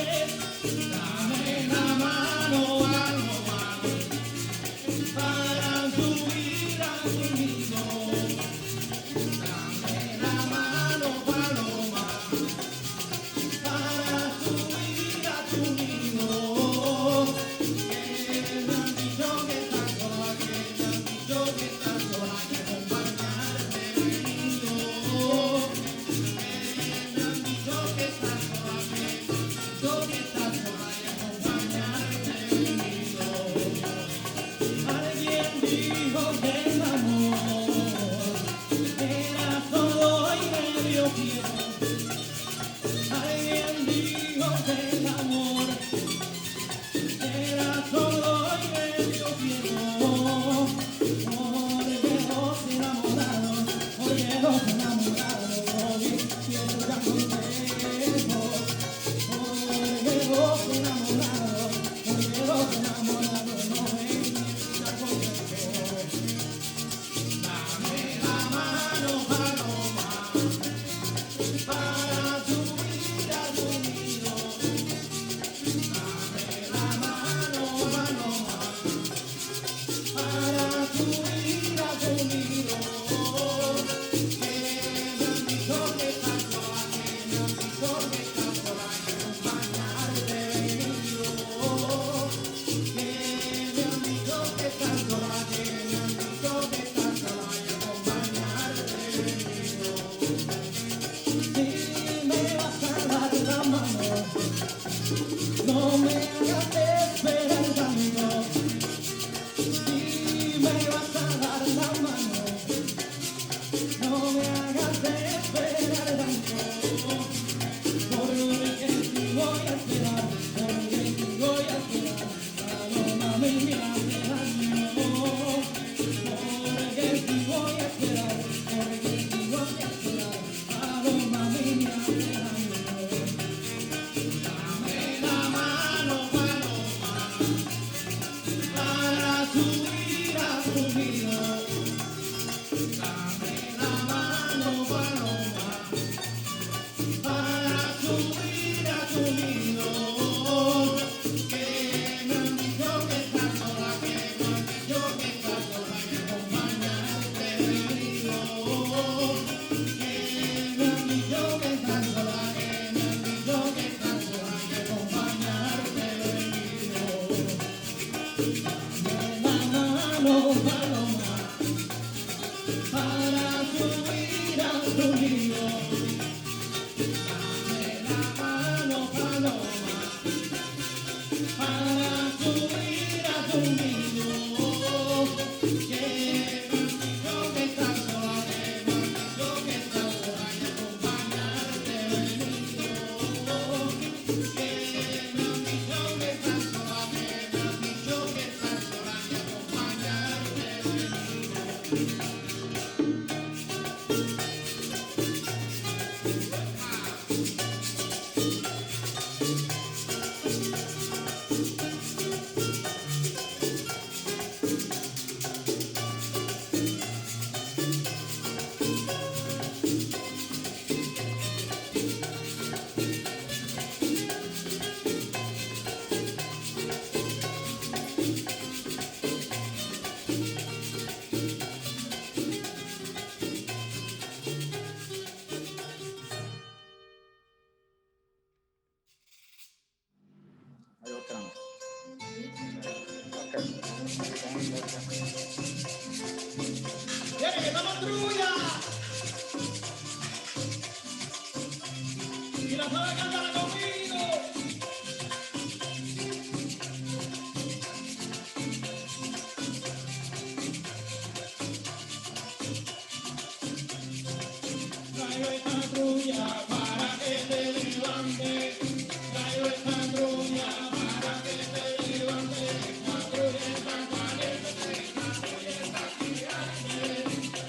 Dame la mano, paloma, para subir a tu nido. Dame la mano, paloma, para subir a tu nido. Que me han dicho que tanto vale, me han dicho que tanto vale acompañarte venido. Que me han dicho que tanto vale, yo que tanto vale acompañarte venido. Alguien dijo que el amor era todo y medio tiempo. Alguien dijo que el amor era todo y medio tiempo. Porque los enamorados hoy piensan contento. Porque los enamorados no ven contentos. Dame la mano, paloma, para subir a tu nido. Dame la mano, paloma, para subir a tu nido. Que me han dicho que tanto vale, me han dicho que tanto vale acompañarte venido. Que me han dicho que tanto vale, me han dicho que tanto vale acompañarte venido. Si me vas a dar la mano, no me hagas esperar tanto. Si me vas a dar la mano, no me hagas esperar tanto. Porque si voy a esperar, porque si voy a esperar, paloma mía te daño. Porque si voy a esperar, porque si voy a esperar, paloma mía te daño. Dame la mano, paloma, para subir a tu nido. Dame la mano, paloma, para subir a tu nido. Que me han dicho que tanto vale, me han dicho que tanto vale acompañarte venido. Que me han dicho que tanto vale, me han dicho que tanto vale acompañarte venido. Dame la mano, paloma, para subir a tu nido. Dame la mano, paloma, para subir a tu nido. Que me han dicho que tanto vale, me han dicho que tanto vale acompañarte venido. Que me han dicho que tanto vale, me han dicho que tanto vale acompañarte venido. Viene que estamos trulla. Y la sabe cantar conmigo. Traigo esta trulla para que te levante. Traigo esta trulla para que te levante. La trulla está caliente, la trulla está gigante.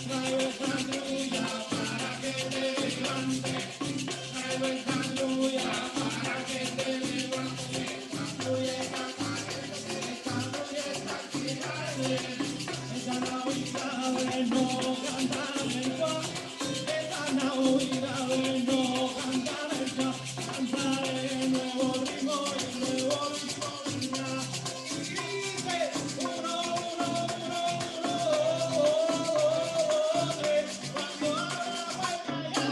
Traigo esta trulla para que te levante. Traigo esta trulla para que te levante. La trulla está caliente, la trulla está gigante. Esa Navidad no cantar el rock. Esa Navidad no cantar el rock. Cantaré el nuevo ritmo y el nuevo ritmo vendrá. Y dice, uno, tres, cuando abra la puerta ya.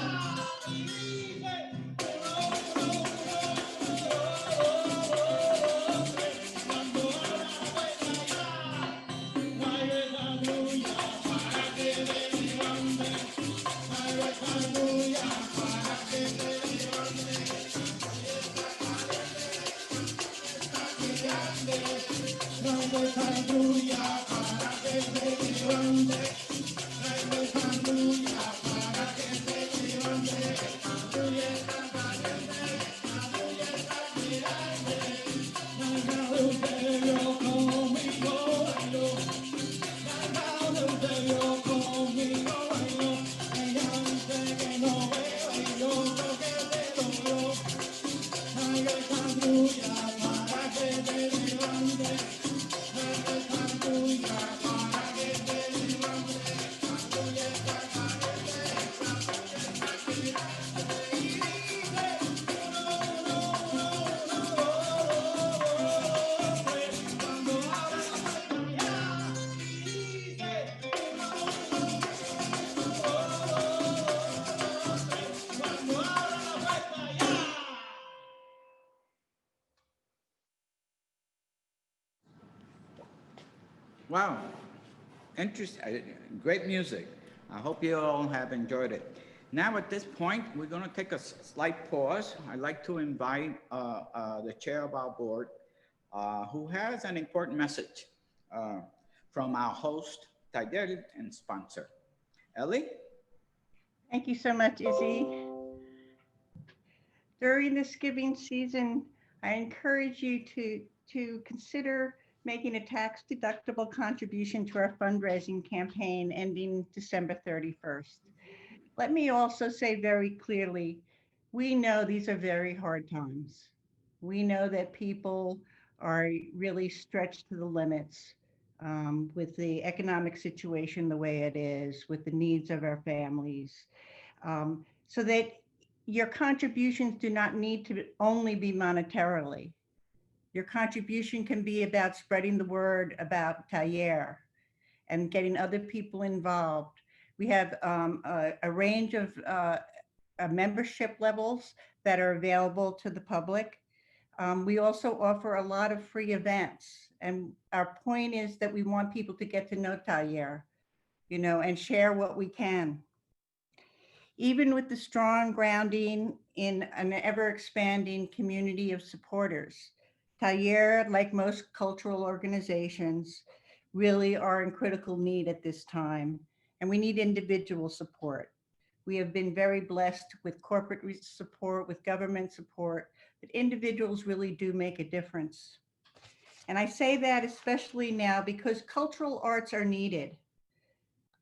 Y dice, uno, tres, cuando abra la puerta ya. Traigo esa trulla para que te levante. Traigo esa trulla para que te levante. Está gigante. Traigo esa trulla para que te levante. Traigo esa trulla para que te levante. La trulla está caliente. La trulla está gigante. Traigo usted yo conmigo bailo. Traigo usted yo conmigo bailo. Ella dice que no veo y yo creo que te logró. Traigo esa trulla para que te levante. Traigo esa trulla para que te levante. La trulla está caliente, la trulla está gigante. Y dice, uno, tres, cuando abra la puerta ya. Y dice, uno, tres, cuando abra la puerta ya. Wow, interesting, great music. I hope you all have enjoyed it. Now at this point, we're going to take a slight pause. I'd like to invite the chair of our board, who has an important message from our host, Taller, and sponsor. Ellie? Thank you so much, Izzy. During this giving season, I encourage you to consider making a tax-deductible contribution to our fundraising campaign ending December 31st. Let me also say very clearly, we know these are very hard times. We know that people are really stretched to the limits with the economic situation the way it is, with the needs of our families, so that your contributions do not need to only be monetarily. Your contribution can be about spreading the word about Taller and getting other people involved. We have a range of membership levels that are available to the public. We also offer a lot of free events. And our point is that we want people to get to know Taller, and share what we can. Even with the strong grounding in an ever-expanding community of supporters, Taller, like most cultural organizations, really are in critical need at this time, and we need individual support. We have been very blessed with corporate support, with government support, but individuals really do make a difference. And I say that especially now because cultural arts are needed.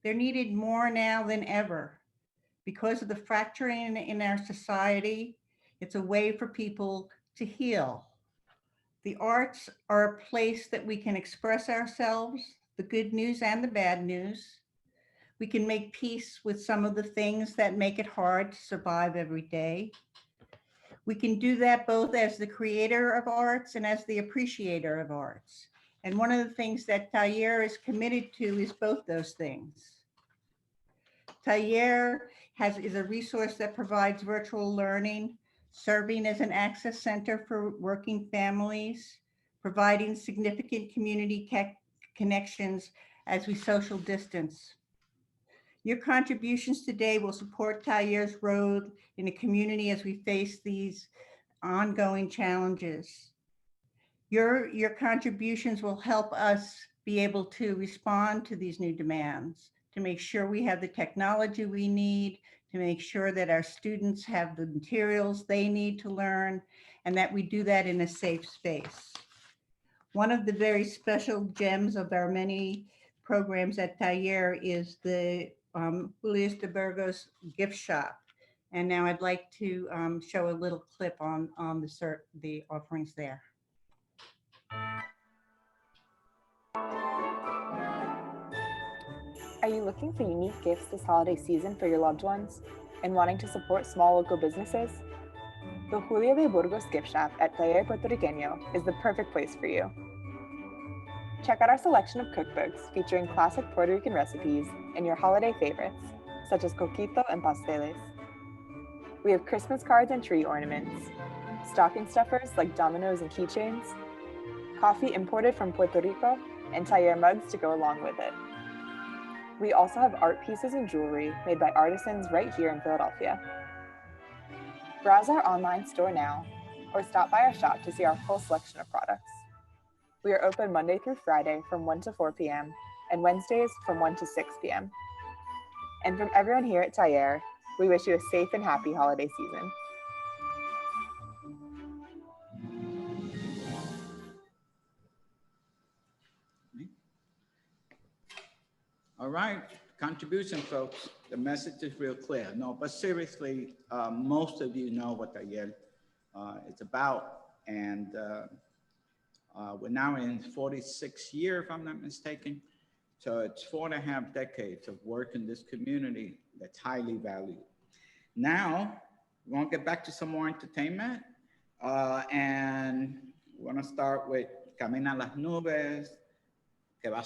They're needed more now than ever. Because of the fracturing in our society, it's a way for people to heal. The arts are a place that we can express ourselves, the good news and the bad news. We can make peace with some of the things that make it hard to survive every day. We can do that both as the creator of arts and as the appreciator of arts. And one of the things that Taller is committed to is both those things. Taller is a resource that provides virtual learning, serving as an access center for working families, providing significant community connections as we social distance. Your contributions today will support Taller's Road in a community as we face these ongoing challenges. Your contributions will help us be able to respond to these new demands, to make sure we have the technology we need, to make sure that our students have the materials they need to learn, and that we do that in a safe space. One of the very special gems of our many programs at Taller is the Julius de Burgos gift shop. And now I'd like to show a little clip on the offerings there. Are you looking for unique gifts this holiday season for your loved ones and wanting to support small local businesses? The Julio de Burgos gift shop at Taller Puertorriqueño is the perfect place for you. Check out our selection of cookbooks featuring classic Puerto Rican recipes and your holiday favorites, such as coquito and pasteles. We have Christmas cards and tree ornaments, stocking stuffers like dominoes and keychains, coffee imported from Puerto Rico, and Taller mugs to go along with it. We also have art pieces and jewelry made by artisans right here in Philadelphia. Browse our online store now, or stop by our shop to see our full selection of products. We are open Monday through Friday from 1 to 4 p.m. and Wednesdays from 1 to 6 p.m. And from everyone here at Taller, we wish you a safe and happy holiday season. All right, contribution, folks. The message is real clear. No, but seriously, most of you know what Taller is about. And we're now in 46th year, if I'm not mistaken. So it's 4.5 decades of work in this community that's highly valued. Now, we're gonna get back to some more entertainment. And we're gonna start with Camina las Nubes, que va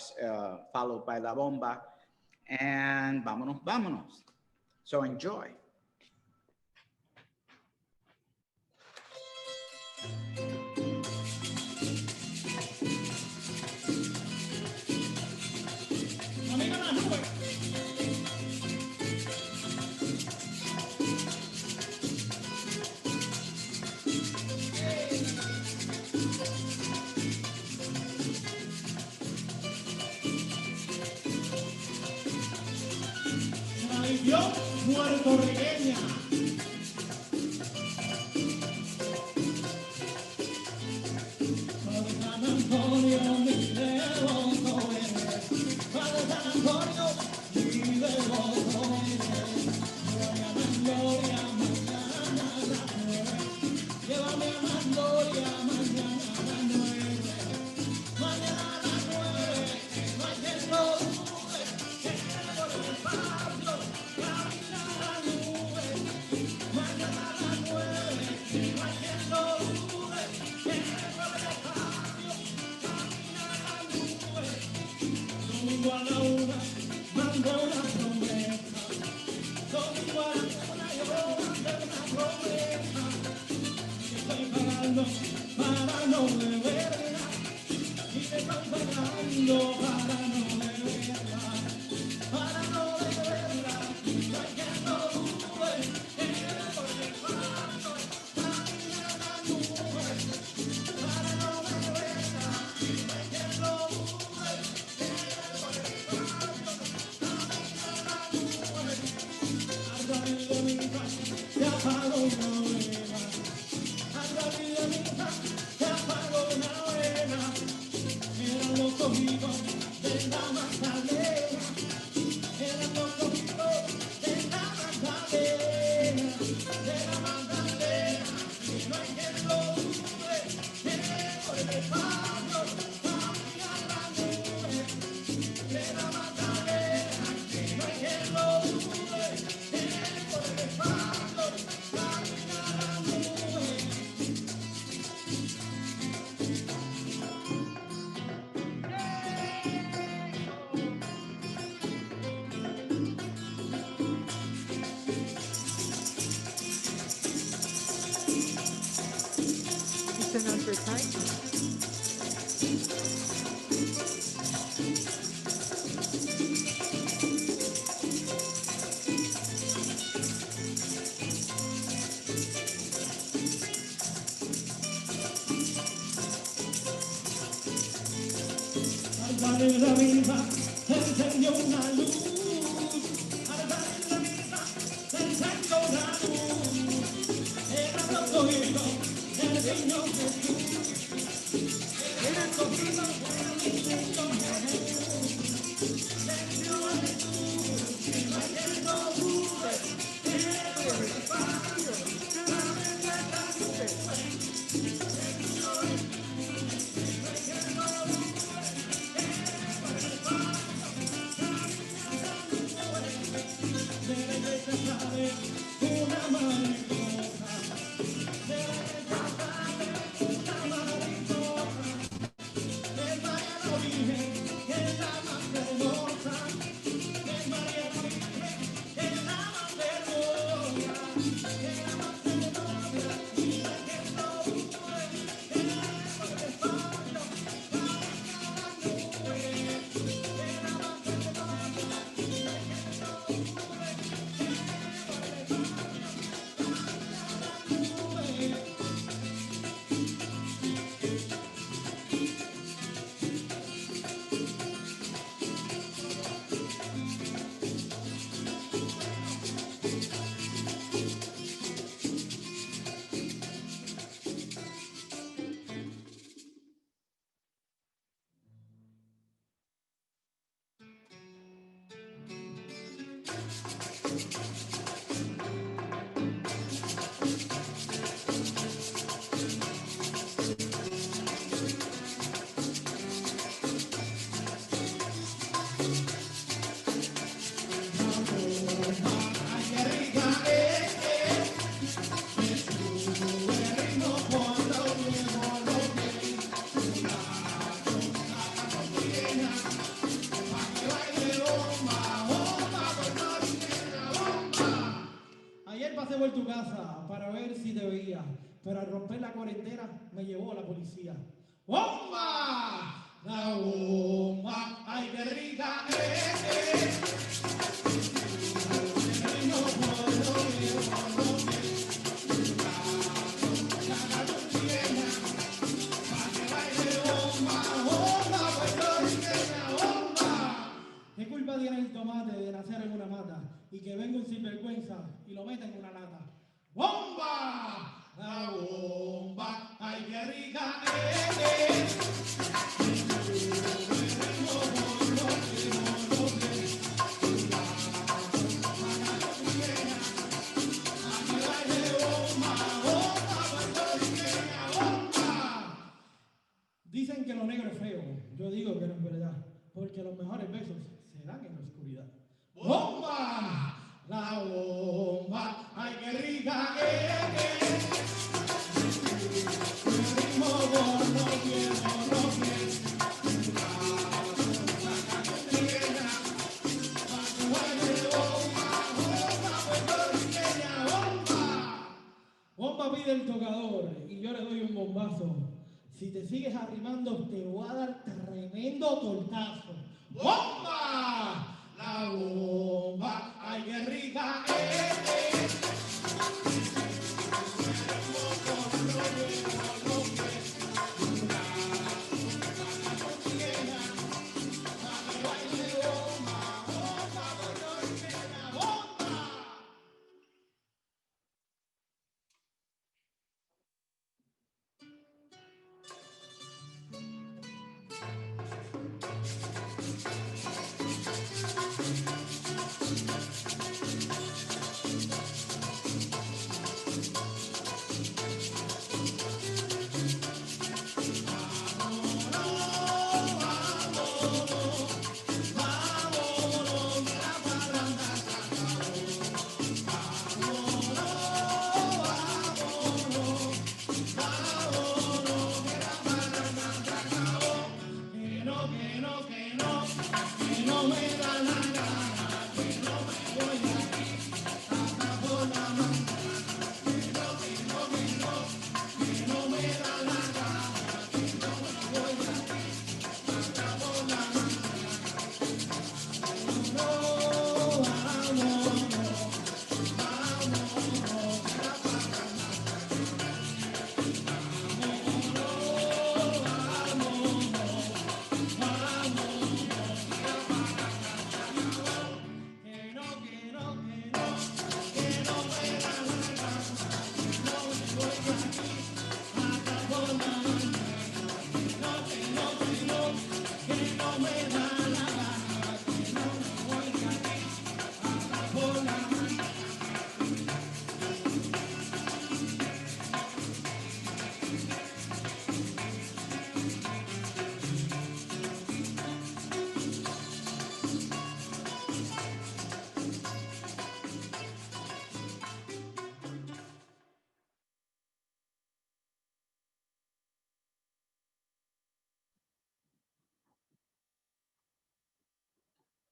followed by La Bomba, and Vámonos, Vámonos. So enjoy. Camina las nubes. Tradición puertorriqueña. Padre San Antonio, mi devoto eres. Padre San Antonio, mi devoto eres. Llévame a Mandoria mañana a las 9. Llévame a Mandoria mañana a las 9. Mañana a las 9, no hay quien lo dude, que por el espacio camina la nube. Mañana a las 9, no hay quien lo dude, que por el espacio camina la nube. Domingo a la 1, mando una promesa. Domingo a la 1 yo mandé una promesa. Estoy pagando para no beberla. Y te estoy pagando para no beberla. Para no beberla. No hay quien lo dude. Que por el espacio camina la nube. Para no beberla. No hay quien lo dude. Que por el espacio camina la nube. Al salir de mi casa se apagó una vela. Al salir de mi casa se apagó una vela. Eran los ojitos de la Magdalena. Eran los ojitos de la Magdalena. De la Magdalena. Y no hay quien lo dude. Que por el espacio camina la nube. De la Magdalena. Y no hay quien lo dude. Que por el espacio camina la nube. Just announce your time. salir la misa, se encendió una luz. Al salir la misa, se encendió una luz. Era los oídos del niño Jesús. Era el oído del niño Jesús. Venció a Jesús y cayendo sube. Era el espacio, la mente la sube. Pasé por tu casa para ver si te veía, pero al romper la cuarentena me llevó la policía. ¡Bomba! La bomba, ay qué rica es. ¿Qué culpa tiene el tomate de nacer en una mata y que venga un sinvergüenza y lo meta en una lata? ¡Bomba! La bomba, ay qué rica es. Dicen que lo negro es feo, yo digo que no es verdad, porque los mejores besos se dan en la oscuridad. ¡Bomba! La bomba, ay qué rica es. Ritmo por los pies, por los pies. Bomba pide el tocador y yo le doy un bombazo. Si te sigues arrimando te voy a dar tremendo tortazo. ¡Bomba! La bomba, ay qué rica es.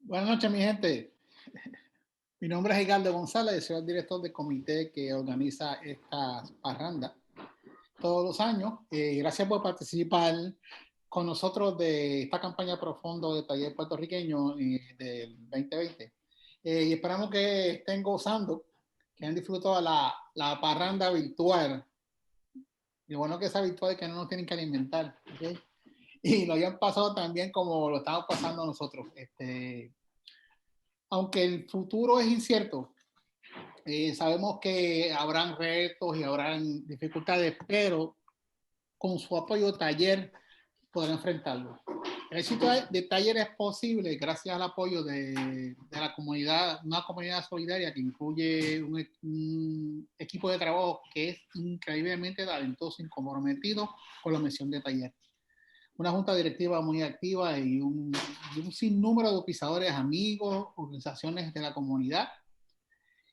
Buenas noches, mi gente. Mi nombre es Ricardo González, soy el director del comité que organiza esta parranda todos los años. Gracias por participar con nosotros de esta campaña profundo de Taller Puertorriqueño del 2020. Y esperamos que estén gozando, que han disfrutado la parranda virtual. Y bueno que sea virtual, que no nos tienen que alimentar, ¿okay? Y lo hayan pasado también como lo estamos pasando nosotros. Aunque el futuro es incierto, sabemos que habrán retos y habrán dificultades, pero con su apoyo Taller podrá enfrentarlo. El éxito de Taller es posible gracias al apoyo de la comunidad, una comunidad solidaria que incluye un equipo de trabajo que es increíblemente talentoso y comprometido con la misión de Taller. Una junta directiva muy activa y un sinnúmero de oficiadores, amigos, organizaciones de la comunidad.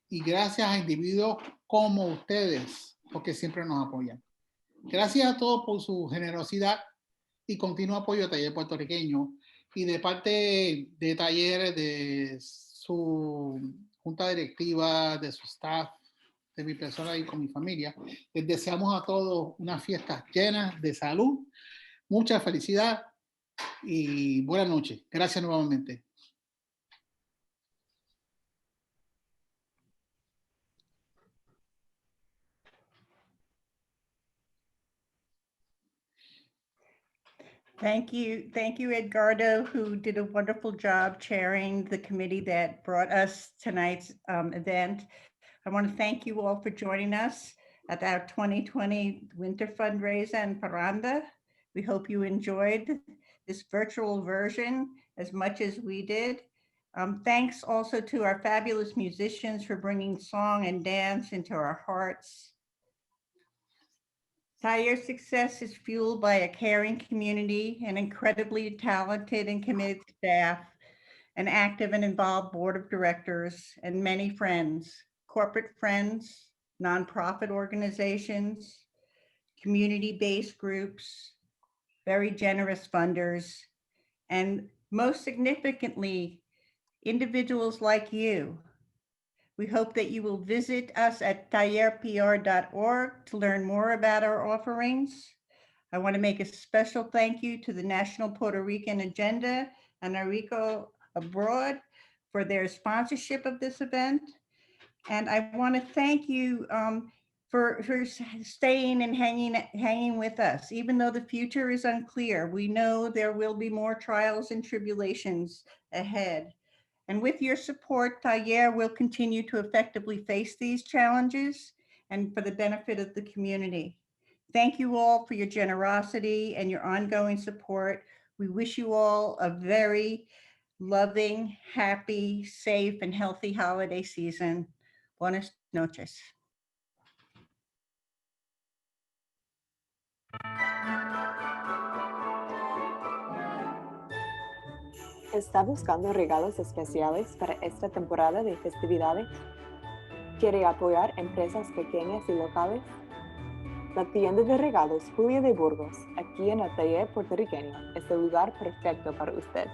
Y gracias a individuos como ustedes, porque siempre nos apoyan. Gracias a todos por su generosidad y continuo apoyo a Taller Puertorriqueño. Y de parte de Taller, de su junta directiva, de su staff, de mi persona y con mi familia, les deseamos a todos unas fiestas llenas de salud, mucha felicidad y buenas noches. Gracias nuevamente. Thank you, Edgardo, who did a wonderful job chairing the committee that brought us tonight's event. I want to thank you all for joining us at our 2020 winter fundraiser and parranda. We hope you enjoyed this virtual version as much as we did. Thanks also to our fabulous musicians for bringing song and dance into our hearts. Taller's success is fueled by a caring community, an incredibly talented and committed staff, an active and involved board of directors, and many friends, corporate friends, nonprofit organizations, community-based groups, very generous funders, and most significantly, individuals like you. We hope that you will visit us at tallerpr.org to learn more about our offerings. I want to make a special thank you to the National Puerto Rican Agenda and Rico Abroad for their sponsorship of this event. And I want to thank you for staying and hanging with us. Even though the future is unclear, we know there will be more trials and tribulations ahead. And with your support, Taller will continue to effectively face these challenges and for the benefit of the community. Thank you all for your generosity and your ongoing support. We wish you all a very loving, happy, safe, and healthy holiday season. Buenas noches. ¿Está buscando regalos especiales para esta temporada de festividades? ¿Quiere apoyar empresas pequeñas y locales? La tienda de regalos Julia de Burgos, aquí en el Taller Puertorriqueño, es el lugar perfecto para usted.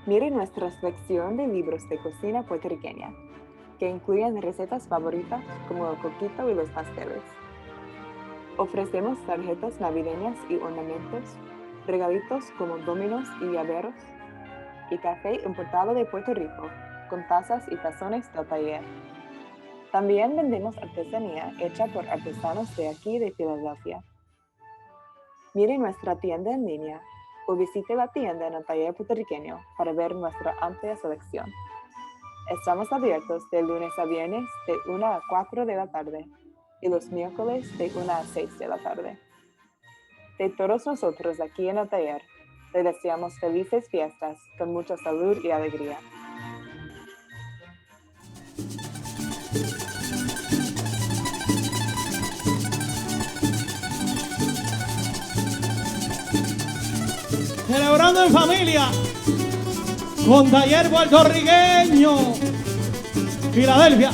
Mire nuestra selección de libros de cocina puertorriqueña, que incluyen recetas favoritas como el coquito y los pasteles. Ofrecemos tarjetas navideñas y ornamentos, regalitos como dominos y llaveros, y café importado de Puerto Rico, con tazas y tazones del Taller. También vendemos artesanía hecha por artesanos de aquí de Filadelfia. Mire nuestra tienda en línea o visite la tienda en el Taller Puertorriqueño para ver nuestra amplia selección. Estamos abiertos de lunes a viernes de 1 a 4 de la tarde y los miércoles de 1 a 6 de la tarde. De todos nosotros aquí en el Taller, le deseamos felices fiestas con mucha salud y alegría. Celebrando en familia con Taller Puertorriqueño, Filadelfia.